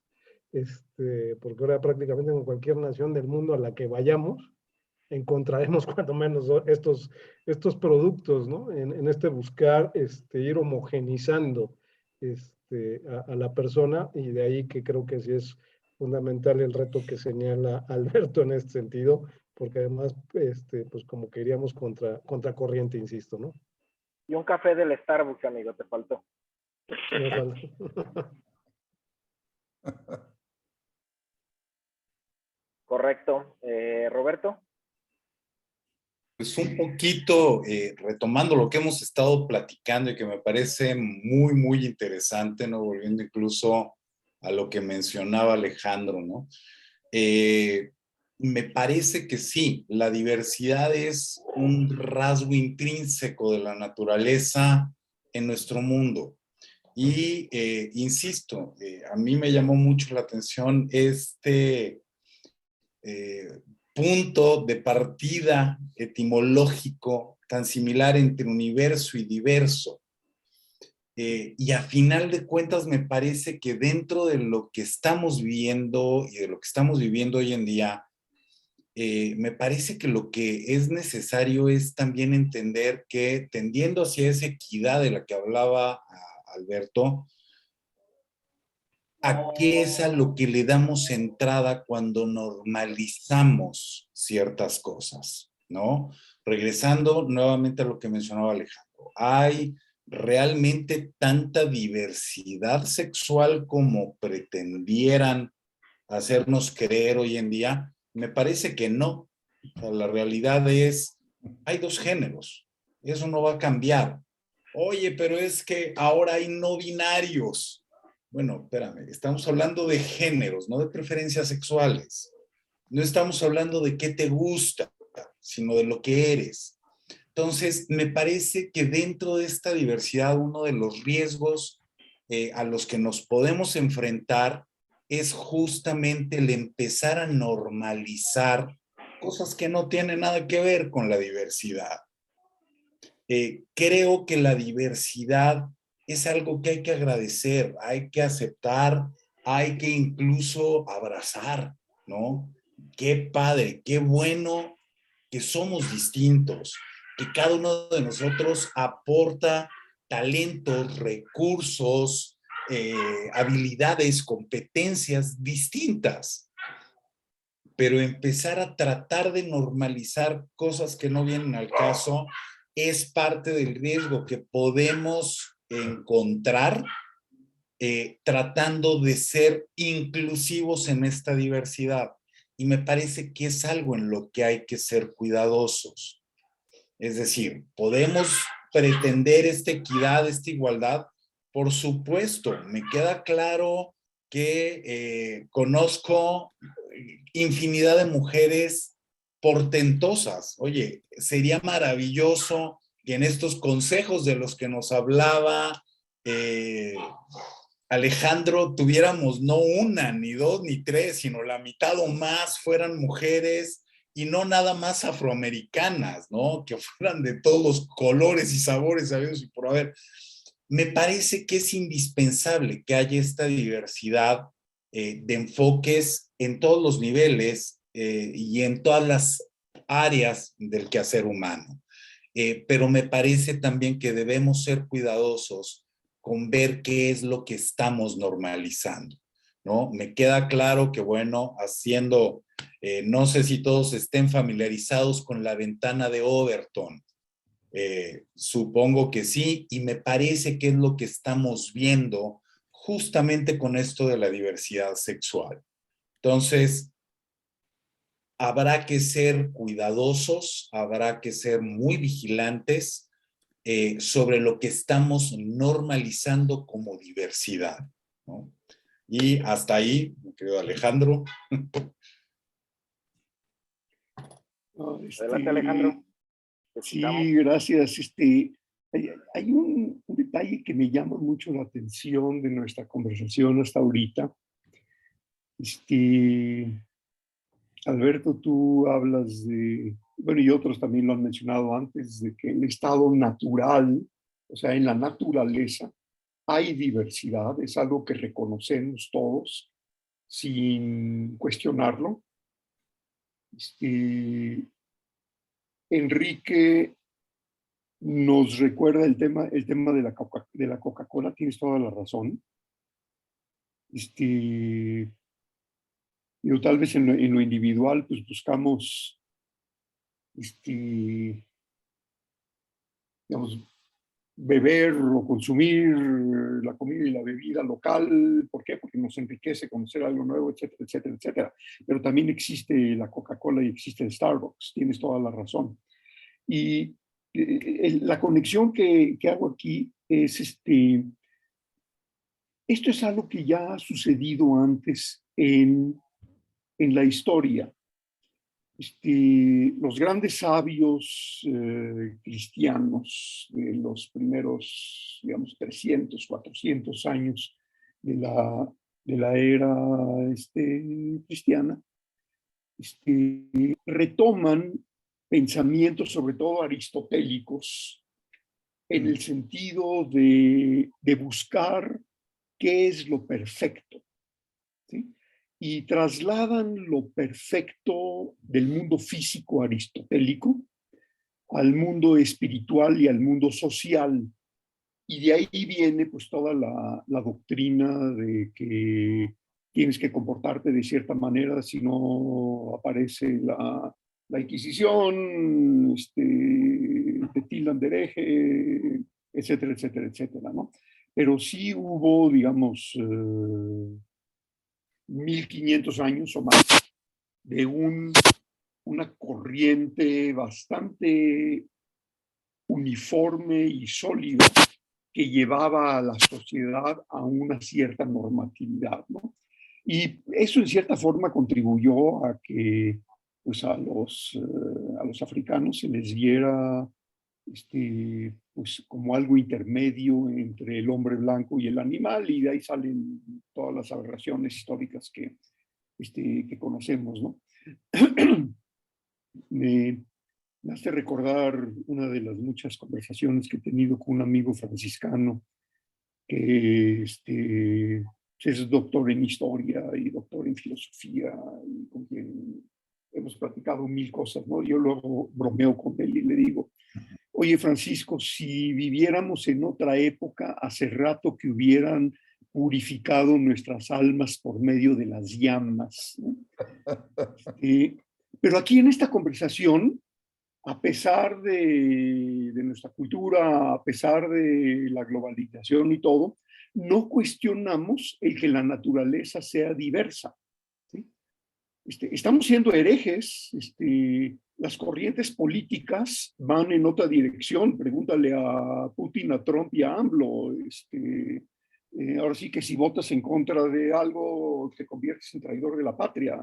Porque ahora prácticamente en cualquier nación del mundo a la que vayamos, encontraremos cuando menos estos productos, ¿no? En buscar, ir homogenizando a la persona, y de ahí que creo que sí es fundamental el reto que señala Alberto en este sentido, porque además, pues como que iríamos contra corriente, insisto, ¿no? Y un café del Starbucks, amigo, te faltó. Me falta. Correcto. Roberto. Pues un poquito retomando lo que hemos estado platicando y que me parece muy, muy interesante, ¿no? Volviendo incluso a lo que mencionaba Alejandro, ¿no? Me parece que sí, la diversidad es un rasgo intrínseco de la naturaleza en nuestro mundo. Y insisto, a mí me llamó mucho la atención punto de partida etimológico tan similar entre universo y diverso. Y a final de cuentas me parece que dentro de lo que estamos viendo y de lo que estamos viviendo hoy en día, me parece que lo que es necesario es también entender que tendiendo hacia esa equidad de la que hablaba Alberto, ¿a qué es a lo que le damos entrada cuando normalizamos ciertas cosas? ¿No? Regresando nuevamente a lo que mencionaba Alejandro, ¿hay realmente tanta diversidad sexual como pretendieran hacernos creer hoy en día? Me parece que no. O sea, la realidad es, hay dos géneros, eso no va a cambiar. Oye, pero es que ahora hay no binarios. Bueno, espérame, estamos hablando de géneros, no de preferencias sexuales. No estamos hablando de qué te gusta, sino de lo que eres. Entonces, me parece que dentro de esta diversidad, uno de los riesgos a los que nos podemos enfrentar es justamente el empezar a normalizar cosas que no tienen nada que ver con la diversidad. Creo que la diversidad es algo que hay que agradecer, hay que aceptar, hay que incluso abrazar, ¿no? Qué padre, qué bueno que somos distintos, que cada uno de nosotros aporta talentos, recursos, habilidades, competencias distintas. Pero empezar a tratar de normalizar cosas que no vienen al caso es parte del riesgo que podemos encontrar tratando de ser inclusivos en esta diversidad. Y me parece que es algo en lo que hay que ser cuidadosos. Es decir, podemos pretender esta equidad, esta igualdad. Por supuesto, me queda claro que conozco infinidad de mujeres portentosas. Oye, sería maravilloso que en estos consejos de los que nos hablaba Alejandro tuviéramos no una, ni dos, ni tres, sino la mitad o más fueran mujeres y no nada más afroamericanas, ¿no? Que fueran de todos los colores y sabores sabidos y por haber. Me parece que es indispensable que haya esta diversidad de enfoques en todos los niveles y en todas las áreas del quehacer humano. Pero me parece también que debemos ser cuidadosos con ver qué es lo que estamos normalizando, ¿no? Me queda claro que, bueno, haciendo, no sé si todos estén familiarizados con la ventana de Overton. Supongo que sí, y me parece que es lo que estamos viendo justamente con esto de la diversidad sexual. Entonces, habrá que ser cuidadosos, habrá que ser muy vigilantes sobre lo que estamos normalizando como diversidad, ¿no? Y hasta ahí, mi querido Alejandro. Adelante, Alejandro. Sí, gracias. Hay un detalle que me llama mucho la atención de nuestra conversación hasta ahorita. Alberto, tú hablas de, bueno, y otros también lo han mencionado antes, de que en el estado natural, o sea, en la naturaleza, hay diversidad, es algo que reconocemos todos sin cuestionarlo. Enrique nos recuerda el tema de la Coca-Cola, tienes toda la razón. Yo tal vez en lo individual, pues buscamos, digamos, beber o consumir la comida y la bebida local. ¿Por qué? Porque nos enriquece conocer algo nuevo, etcétera, etcétera, etcétera. Pero también existe la Coca-Cola y existe el Starbucks, tienes toda la razón. Y la conexión que hago aquí es esto es algo que ya ha sucedido antes en la historia. Los grandes sabios cristianos de los primeros, digamos, 300, 400 años de la era cristiana, retoman pensamientos, sobre todo aristotélicos, en el sentido de buscar qué es lo perfecto, ¿sí? Y trasladan lo perfecto del mundo físico aristotélico al mundo espiritual y al mundo social. Y de ahí viene pues toda la doctrina de que tienes que comportarte de cierta manera, si no aparece la Inquisición, te tildan de hereje, etcétera, etcétera, etcétera, ¿no? Pero sí hubo, digamos, 1500 años o más de una corriente bastante uniforme y sólida que llevaba a la sociedad a una cierta normatividad, ¿no? Y eso en cierta forma contribuyó a que pues, a los africanos se les viera pues, como algo intermedio entre el hombre blanco y el animal, y de ahí salen todas las aberraciones históricas que conocemos, ¿no? Me hace recordar una de las muchas conversaciones que he tenido con un amigo franciscano que es doctor en historia y doctor en filosofía, y con quien hemos platicado mil cosas, ¿no? Yo luego bromeo con él y le digo, oye, Francisco, si viviéramos en otra época, hace rato que hubieran purificado nuestras almas por medio de las llamas, ¿no? Pero aquí en esta conversación, a pesar de nuestra cultura, a pesar de la globalización y todo, no cuestionamos el que la naturaleza sea diversa, ¿sí? Estamos siendo herejes, las corrientes políticas van en otra dirección. Pregúntale a Putin, a Trump y a AMLO. Ahora sí que si votas en contra de algo, te conviertes en traidor de la patria.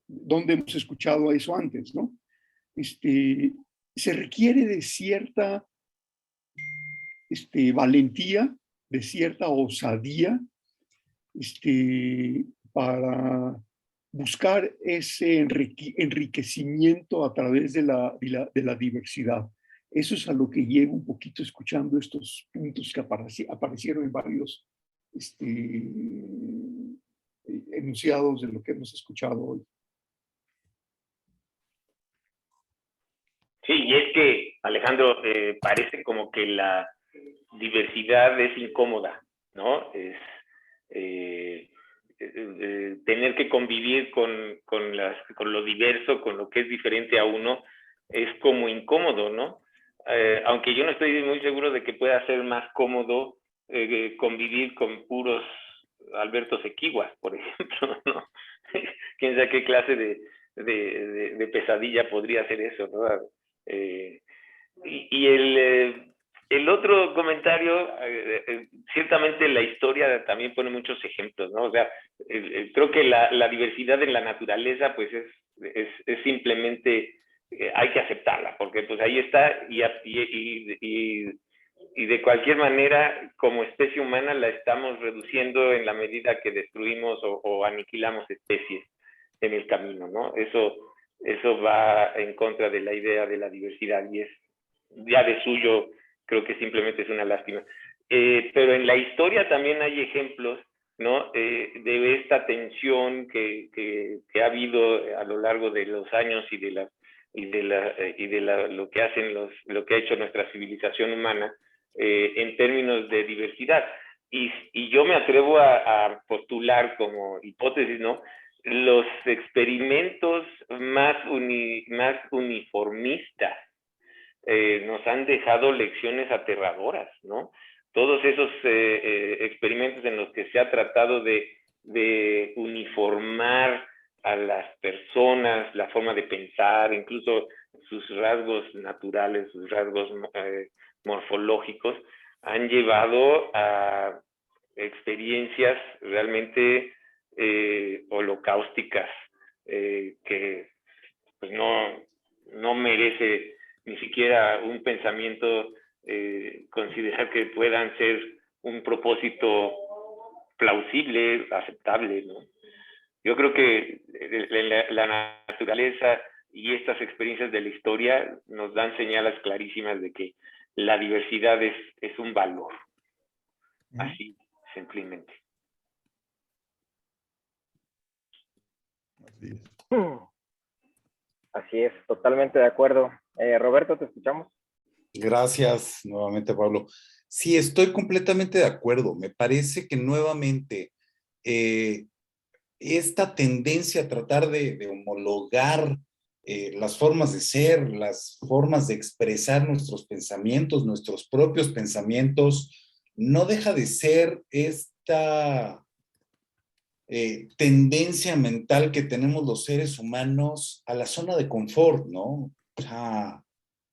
¿Dónde hemos escuchado eso antes, no? Se requiere de cierta valentía, de cierta osadía, para buscar ese enriquecimiento a través de la diversidad. Eso es a lo que llego un poquito escuchando estos puntos que aparecieron en varios enunciados de lo que hemos escuchado hoy. Sí, y es que, Alejandro, parece como que la diversidad es incómoda, ¿no? Tener que convivir con lo diverso, con lo que es diferente a uno, es como incómodo, ¿no? Aunque yo no estoy muy seguro de que pueda ser más cómodo convivir con puros Albertos Equiguas, por ejemplo, ¿no? Quién sabe qué clase de pesadilla podría ser eso, ¿no? Y el otro comentario, ciertamente la historia también pone muchos ejemplos, ¿no? O sea, creo que la diversidad en la naturaleza, pues es simplemente, hay que aceptarla, porque pues ahí está y de cualquier manera, como especie humana, la estamos reduciendo en la medida que destruimos o aniquilamos especies en el camino, ¿no? Eso va en contra de la idea de la diversidad y es ya de suyo, creo que simplemente es una lástima. Pero en la historia también hay ejemplos, ¿no? De esta tensión que ha habido a lo largo de los años y de lo que lo que ha hecho nuestra civilización humana en términos de diversidad. Y yo me atrevo a postular como hipótesis, ¿no? Los experimentos más uniformistas nos han dejado lecciones aterradoras, ¿no? Todos esos experimentos en los que se ha tratado de uniformar a las personas, la forma de pensar, incluso sus rasgos naturales, sus rasgos morfológicos, han llevado a experiencias realmente holocausticas que pues no merece ni siquiera un pensamiento considerar que puedan ser un propósito plausible, aceptable, ¿no? Yo creo que la naturaleza y estas experiencias de la historia nos dan señales clarísimas de que la diversidad es un valor, así simplemente. Así es. Así es, totalmente de acuerdo. Roberto, te escuchamos. Gracias nuevamente, Pablo. Sí, estoy completamente de acuerdo. Me parece que nuevamente esta tendencia a tratar de homologar las formas de ser, las formas de expresar nuestros pensamientos, nuestros propios pensamientos, no deja de ser esta tendencia mental que tenemos los seres humanos a la zona de confort, ¿no? O sea,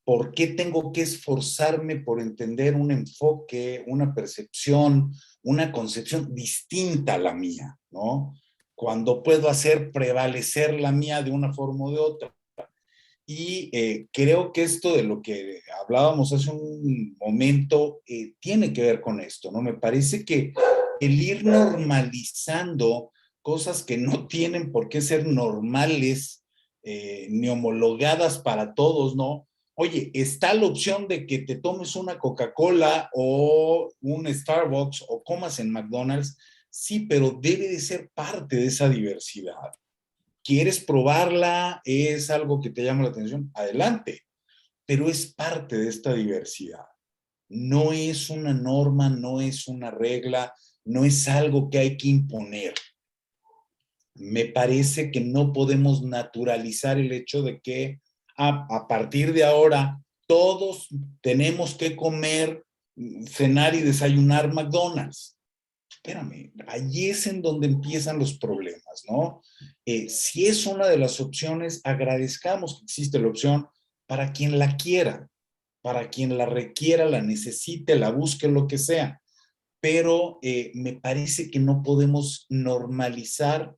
¿por qué tengo que esforzarme por entender un enfoque, una percepción, una concepción distinta a la mía, ¿no? Cuando puedo hacer prevalecer la mía de una forma o de otra. Y creo que esto de lo que hablábamos hace un momento tiene que ver con esto, ¿no? Me parece que el ir normalizando cosas que no tienen por qué ser normales ni homologadas para todos, ¿no? Oye, está la opción de que te tomes una Coca-Cola o un Starbucks o comas en McDonald's, sí, pero debe de ser parte de esa diversidad. ¿Quieres probarla? ¿Es algo que te llama la atención? Adelante, pero es parte de esta diversidad. No es una norma, no es una regla, no es algo que hay que imponer. Me parece que no podemos naturalizar el hecho de que a partir de ahora todos tenemos que comer, cenar y desayunar McDonald's. Espérame, ahí es en donde empiezan los problemas, ¿no? Si es una de las opciones, agradezcamos que existe la opción para quien la quiera, para quien la requiera, la necesite, la busque, lo que sea. Pero me parece que no podemos normalizar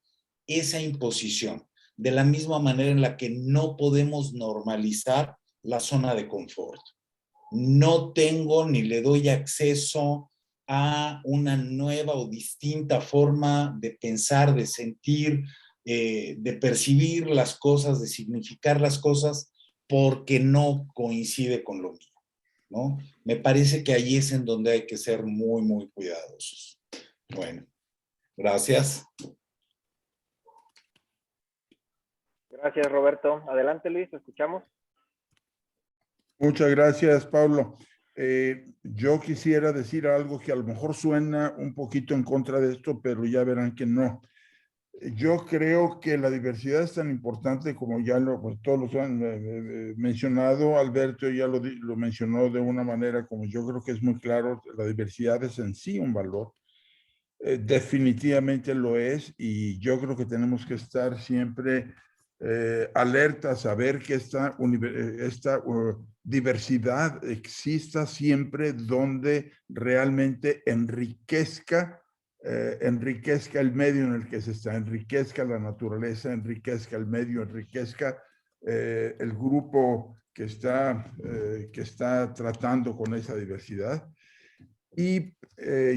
esa imposición, de la misma manera en la que no podemos normalizar la zona de confort. No tengo ni le doy acceso a una nueva o distinta forma de pensar, de sentir, de percibir las cosas, de significar las cosas, porque no coincide con lo mío, ¿no? Me parece que ahí es en donde hay que ser muy, muy cuidadosos. Bueno, gracias. Gracias, Roberto. Adelante, Luis, ¿te escuchamos? Muchas gracias, Pablo. Yo quisiera decir algo que a lo mejor suena un poquito en contra de esto, pero ya verán que no. Yo creo que la diversidad es tan importante como ya pues, todos lo han mencionado. Alberto ya lo mencionó de una manera como yo creo que es muy claro. La diversidad es en sí un valor. Definitivamente lo es, y yo creo que tenemos que estar siempre alertas a ver que esta diversidad exista siempre donde realmente enriquezca el medio en el que se está, enriquezca la naturaleza, enriquezca el medio, enriquezca el grupo que está tratando con esa diversidad. Y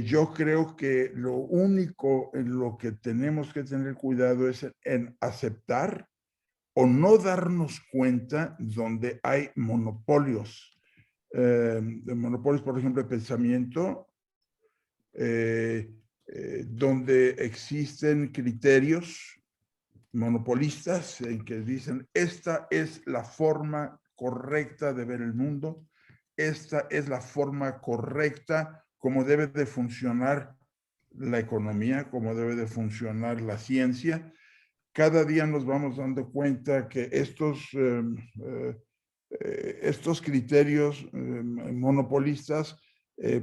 yo creo que lo único en lo que tenemos que tener cuidado es en aceptar o no darnos cuenta donde hay monopolios. Monopolios, por ejemplo, de pensamiento, donde existen criterios monopolistas en que dicen, esta es la forma correcta de ver el mundo, esta es la forma correcta como debe de funcionar la economía, como debe de funcionar la ciencia. Cada día nos vamos dando cuenta que estos criterios monopolistas,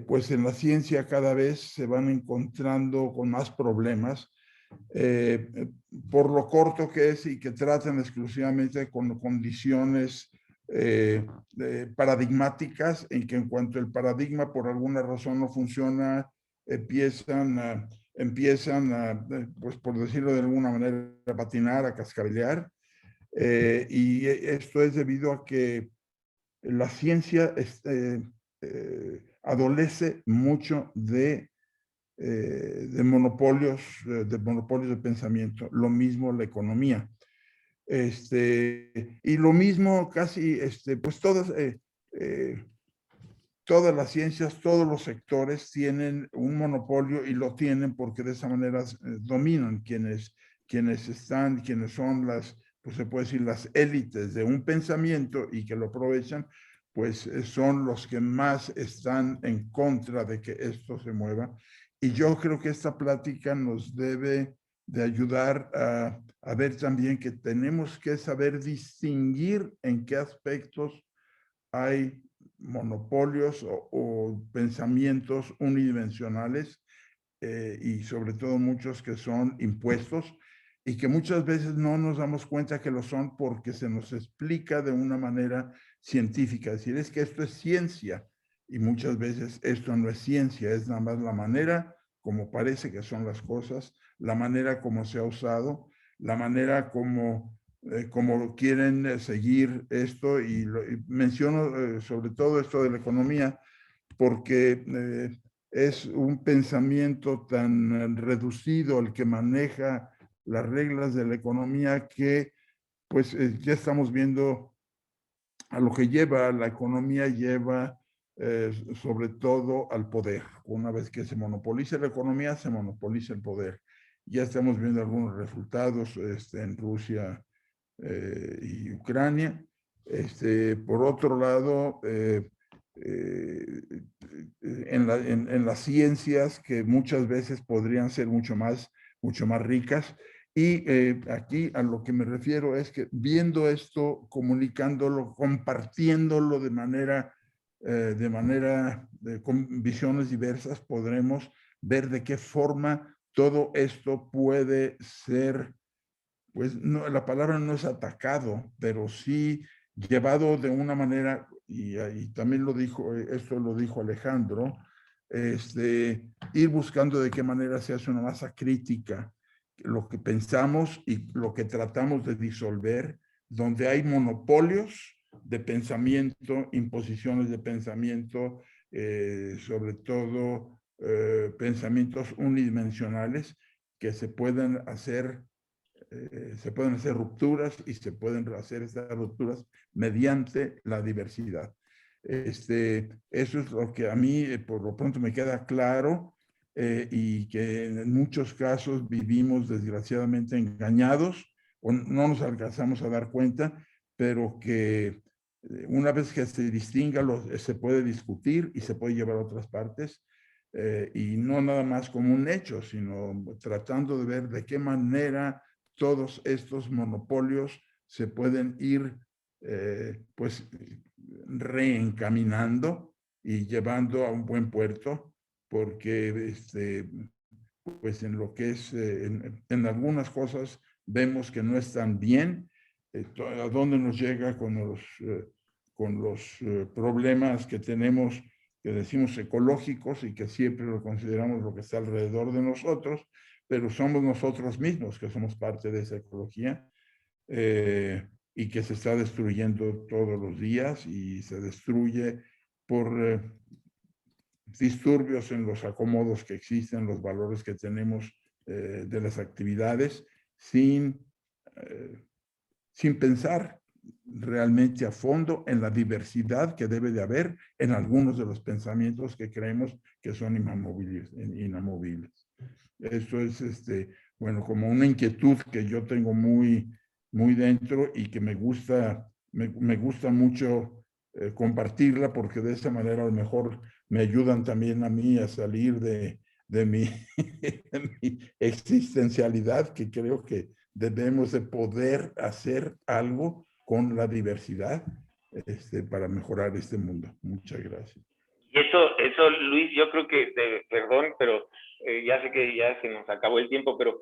pues en la ciencia cada vez se van encontrando con más problemas, por lo corto que es y que tratan exclusivamente con condiciones paradigmáticas, en que en cuanto el paradigma por alguna razón no funciona, empiezan pues por decirlo de alguna manera, a patinar, a cascabelar. Y esto es debido a que la ciencia adolece mucho de monopolios de pensamiento. Lo mismo la economía. Y lo mismo casi, pues todas las ciencias, todos los sectores tienen un monopolio, y lo tienen porque de esa manera dominan quienes son pues se puede decir las élites de un pensamiento y que lo aprovechan, pues son los que más están en contra de que esto se mueva. Y yo creo que esta plática nos debe de ayudar a ver también que tenemos que saber distinguir en qué aspectos hay monopolios o pensamientos unidimensionales, y sobre todo muchos que son impuestos y que muchas veces no nos damos cuenta que lo son porque se nos explica de una manera científica. Es decir, es que esto es ciencia, y muchas veces esto no es ciencia, es nada más la manera como parece que son las cosas, la manera como se ha usado, la manera como quieren seguir esto. Y menciono sobre todo esto de la economía porque es un pensamiento tan reducido el que maneja las reglas de la economía que pues ya estamos viendo a lo que lleva la economía, lleva sobre todo al poder. Una vez que se monopoliza la economía, se monopoliza el poder. Ya estamos viendo algunos resultados en Rusia y Ucrania. Por otro lado, en las ciencias, que muchas veces podrían ser mucho más ricas. Y aquí a lo que me refiero es que viendo esto, comunicándolo, compartiéndolo con visiones diversas, podremos ver de qué forma todo esto puede ser, pues no, la palabra no es atacado, pero sí llevado de una manera, y también esto lo dijo Alejandro, ir buscando de qué manera se hace una masa crítica, lo que pensamos y lo que tratamos de disolver, donde hay monopolios de pensamiento, imposiciones de pensamiento, sobre todo pensamientos unidimensionales que se pueden hacer rupturas, y se pueden hacer estas rupturas mediante la diversidad. Eso es lo que a mí por lo pronto me queda claro. y que en muchos casos vivimos desgraciadamente engañados o no nos alcanzamos a dar cuenta, pero que una vez que se distinga se puede discutir y se puede llevar a otras partes, y no nada más como un hecho, sino tratando de ver de qué manera todos estos monopolios se pueden ir pues reencaminando y llevando a un buen puerto, porque pues en lo que es, en algunas cosas vemos que no están bien, a dónde nos llega con los problemas que tenemos, que decimos ecológicos y que siempre lo consideramos lo que está alrededor de nosotros, pero somos nosotros mismos que somos parte de esa ecología, y que se está destruyendo todos los días y se destruye por disturbios en los acomodos que existen, los valores que tenemos de las actividades, sin pensar realmente a fondo en la diversidad que debe de haber en algunos de los pensamientos que creemos que son inamovibles. Esto es, bueno, como una inquietud que yo tengo muy dentro y que me gusta mucho compartirla, porque de esa manera a lo mejor me ayudan también a mí a salir de mi, de mi existencialidad, que creo que debemos de poder hacer algo con la diversidad para mejorar este mundo. Muchas gracias. Y eso, Luis, yo creo que, perdón, pero ya sé que ya se nos acabó el tiempo, pero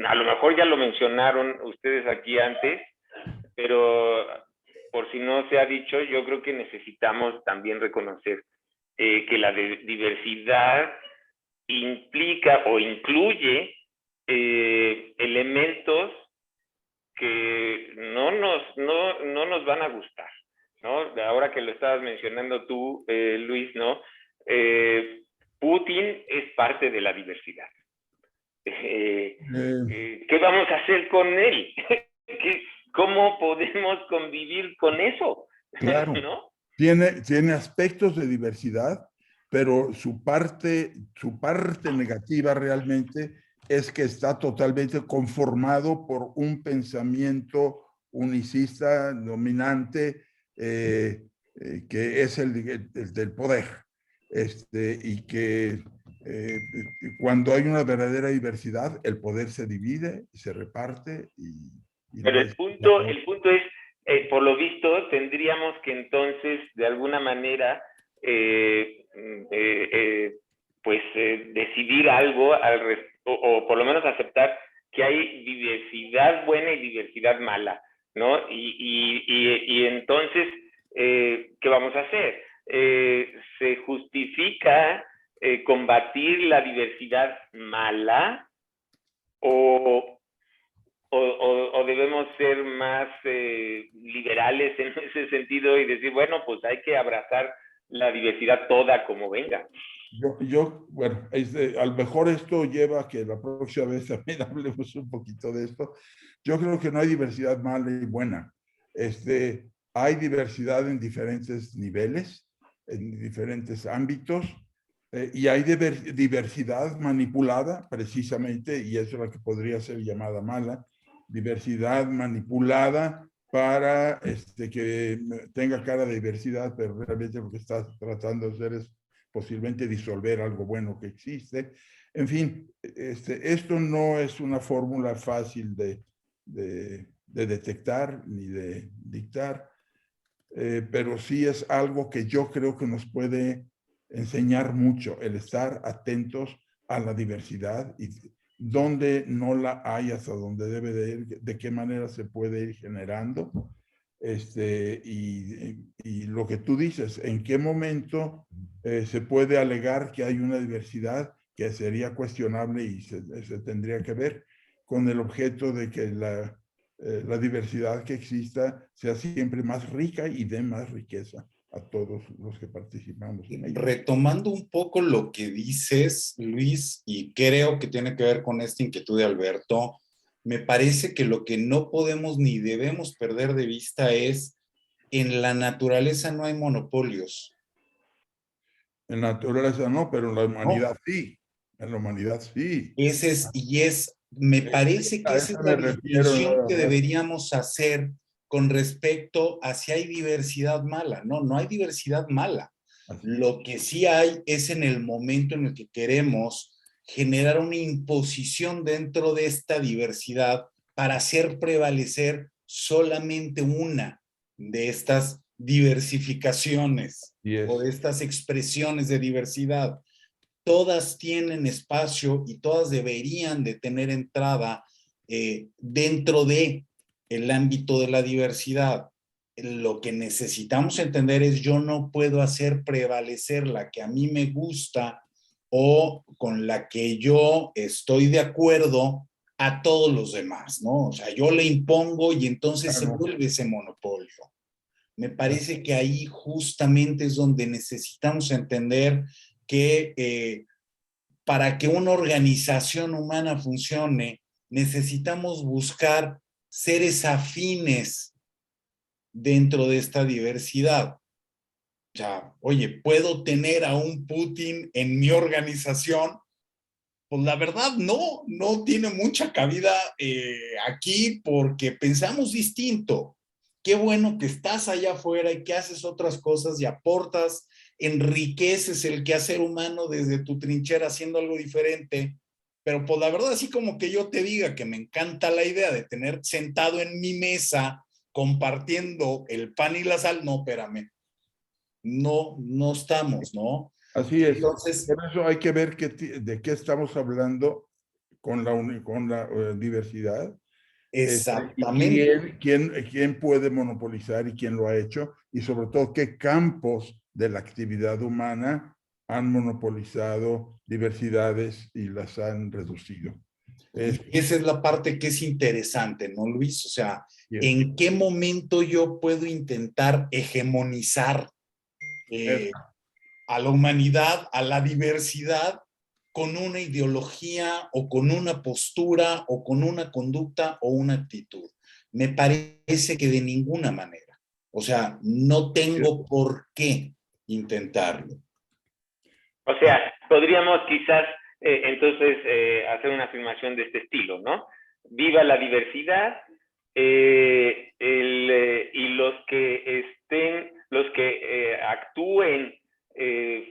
a lo mejor ya lo mencionaron ustedes aquí antes, pero por si no se ha dicho, yo creo que necesitamos también reconocer que la diversidad implica o incluye elementos que no nos van a gustar, ¿no? Ahora que lo estabas mencionando tú, Luis, ¿no? Putin es parte de la diversidad. ¿Qué vamos a hacer con él? ¿Cómo podemos convivir con eso? Claro, ¿no? Tiene aspectos de diversidad, pero su parte negativa realmente es que está totalmente conformado por un pensamiento unicista, dominante, que es el del poder. Y que cuando hay una verdadera diversidad, el poder se divide, se reparte. Pero el punto es, por lo visto, tendríamos que entonces, de alguna manera, decidir algo o por lo menos aceptar que hay diversidad buena y diversidad mala, ¿no? Y entonces, ¿qué vamos a hacer? ¿Se justifica combatir la diversidad mala o debemos ser más liberales en ese sentido y decir, bueno, pues hay que abrazar la diversidad toda como venga? Bueno, a lo mejor esto lleva a que la próxima vez también hablemos un poquito de esto. Yo creo que no hay diversidad mala y buena. Hay diversidad en diferentes niveles, en diferentes ámbitos, y hay diversidad manipulada, precisamente, y eso es lo que podría ser llamada mala, diversidad manipulada para que tenga cara de diversidad, pero realmente lo que está tratando de hacer es posiblemente disolver algo bueno que existe. En fin, esto no es una fórmula fácil de detectar ni de dictar, pero sí es algo que yo creo que nos puede enseñar mucho, el estar atentos a la diversidad y dónde no la hay, hasta dónde debe de ir, de qué manera se puede ir generando. Y lo que tú dices, en qué momento se puede alegar que hay una diversidad que sería cuestionable y se tendría que ver con el objeto de que la diversidad que exista sea siempre más rica y dé más riqueza a todos los que participamos en ella. Retomando un poco lo que dices, Luis, y creo que tiene que ver con esta inquietud de Alberto, me parece que lo que no podemos ni debemos perder de vista es, en la naturaleza no hay monopolios. En la naturaleza no, pero en la humanidad sí. En la humanidad sí. Me parece que A esa eso es me la refiero distinción que nuevamente. deberíamos hacer con respecto a si hay diversidad mala. No, no hay diversidad mala. Así. Lo que sí hay es en el momento en el que queremos generar una imposición dentro de esta diversidad para hacer prevalecer solamente una de estas diversificaciones o de estas expresiones de diversidad. Todas tienen espacio y todas deberían de tener entrada dentro de el ámbito de la diversidad. Lo que necesitamos entender es yo no puedo hacer prevalecer la que a mí me gusta o con la que yo estoy de acuerdo a todos los demás, ¿no? O sea, yo le impongo y entonces se vuelve ese monopolio. Me parece que ahí justamente es donde necesitamos entender que para que una organización humana funcione, necesitamos buscar seres afines dentro de esta diversidad. O sea, oye, ¿puedo tener a un Putin en mi organización? Pues la verdad no tiene mucha cabida aquí porque pensamos distinto. Qué bueno que estás allá afuera y que haces otras cosas y aportas, enriqueces el quehacer humano desde tu trinchera haciendo algo diferente. Pero pues la verdad, así como que yo te diga que me encanta la idea de tener sentado en mi mesa compartiendo el pan y la sal, no, espérame. No estamos, ¿no? Así es. Entonces, Por eso hay que ver de qué estamos hablando con la diversidad. exactamente. Y quién puede monopolizar y quién lo ha hecho, y sobre todo qué campos de la actividad humana han monopolizado diversidades y las han reducido. Esa es la parte que es interesante, ¿no, Luis? O sea, Yes. ¿en qué momento yo puedo intentar hegemonizar a la humanidad, a la diversidad, con una ideología o con una postura o con una conducta o una actitud? Me parece que de ninguna manera. O sea, no tengo por qué intentarlo. O sea, podríamos quizás entonces hacer una afirmación de este estilo, ¿no? Viva la diversidad y los que actúen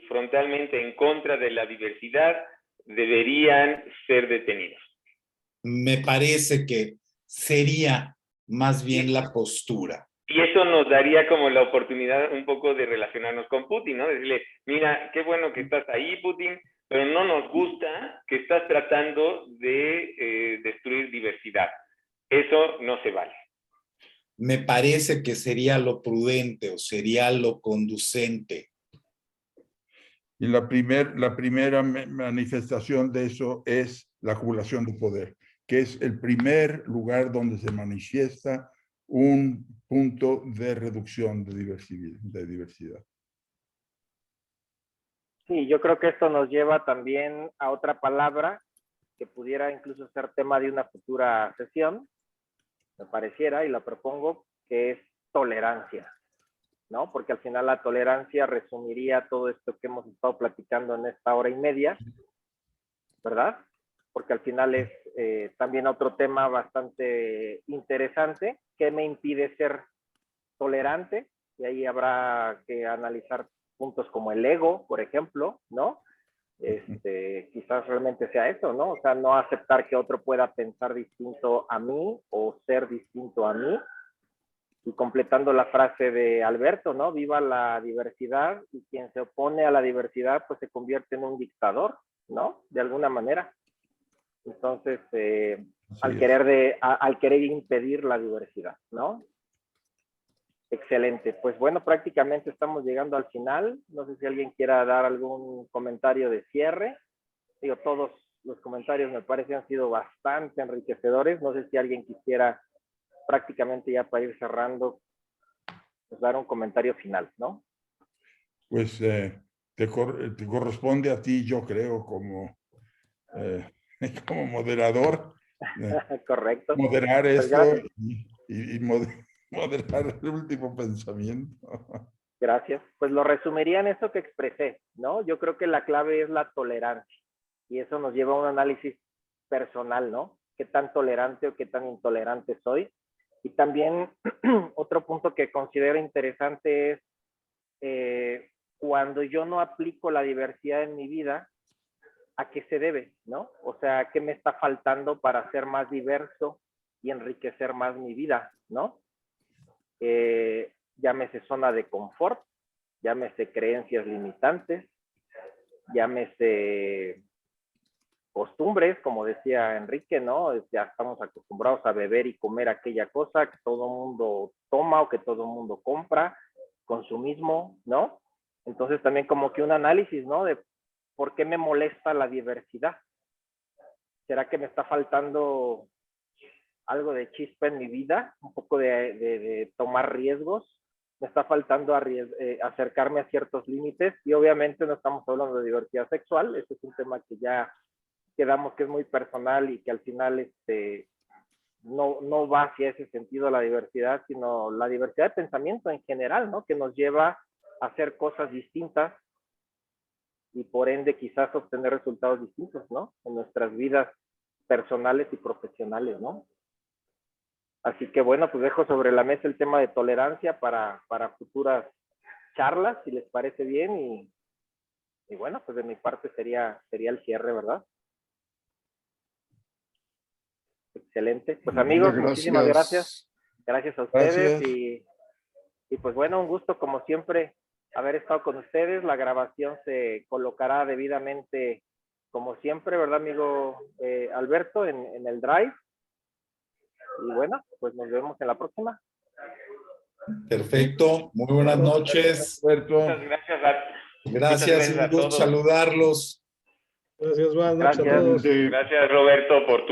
frontalmente en contra de la diversidad deberían ser detenidos. Me parece que sería más bien la postura. Y eso nos daría como la oportunidad un poco de relacionarnos con Putin, ¿no? Decirle, mira, qué bueno que estás ahí, Putin, pero no nos gusta que estás tratando de destruir diversidad. Eso no se vale. Me parece que sería lo prudente o sería lo conducente. Y la primera manifestación de eso es la acumulación de poder, que es el primer lugar donde se manifiesta un punto de reducción de diversidad. Sí, yo creo que esto nos lleva también a otra palabra que pudiera incluso ser tema de una futura sesión, me pareciera, y la propongo, que es tolerancia, ¿no? Porque al final la tolerancia resumiría todo esto que hemos estado platicando en esta hora y media, ¿verdad? Porque al final es también otro tema bastante interesante. ¿Qué me impide ser tolerante? Y ahí habrá que analizar puntos como el ego, por ejemplo, ¿no? Quizás realmente sea eso, ¿no? O sea, no aceptar que otro pueda pensar distinto a mí o ser distinto a mí. Y completando la frase de Alberto, ¿no? Viva la diversidad, y quien se opone a la diversidad pues se convierte en un dictador, ¿no? De alguna manera. Entonces, al querer impedir la diversidad, ¿no? Excelente. Pues bueno, prácticamente estamos llegando al final. No sé si alguien quiera dar algún comentario de cierre. Digo, todos los comentarios me parece han sido bastante enriquecedores. No sé si alguien quisiera prácticamente ya para ir cerrando, pues dar un comentario final, ¿no? Pues te corresponde a ti, yo creo, como moderador. Correcto. Moderar Pues esto y moderar el último pensamiento. Gracias. Pues lo resumiría en eso que expresé, ¿no? Yo creo que la clave es la tolerancia y eso nos lleva a un análisis personal, ¿no? ¿Qué tan tolerante o qué tan intolerante soy? Y también otro punto que considero interesante es cuando yo no aplico la diversidad en mi vida, ¿a qué se debe, no? O sea, ¿qué me está faltando para ser más diverso y enriquecer más mi vida, no? Llámese zona de confort, llámese creencias limitantes, llámese costumbres, como decía Enrique, ¿no? Ya estamos acostumbrados a beber y comer aquella cosa que todo mundo toma o que todo mundo compra, consumismo, ¿no? Entonces también como que un análisis, ¿no? De por qué me molesta la diversidad. ¿Será que me está faltando algo de chispa en mi vida? Un poco de tomar riesgos. Me está faltando acercarme a ciertos límites y obviamente no estamos hablando de diversidad sexual. Este es un tema que ya quedamos que es muy personal y que al final no va hacia ese sentido la diversidad, sino la diversidad de pensamiento en general, ¿no? Que nos lleva a hacer cosas distintas y por ende quizás obtener resultados distintos, ¿no? En nuestras vidas personales y profesionales, ¿no? Así que bueno, pues dejo sobre la mesa el tema de tolerancia para futuras charlas, si les parece bien, y bueno, pues de mi parte sería el cierre, ¿verdad? Excelente. Pues amigos, muchísimas gracias. Gracias a ustedes y pues bueno, un gusto como siempre haber estado con ustedes. La grabación se colocará debidamente como siempre, ¿verdad, amigo Alberto? En el Drive. Y bueno, pues nos vemos en la próxima. Perfecto. Muy buenas noches. Muchas gracias. Gracias, un gusto saludarlos. Gracias, buenas noches a todos. Gracias, Roberto, por tu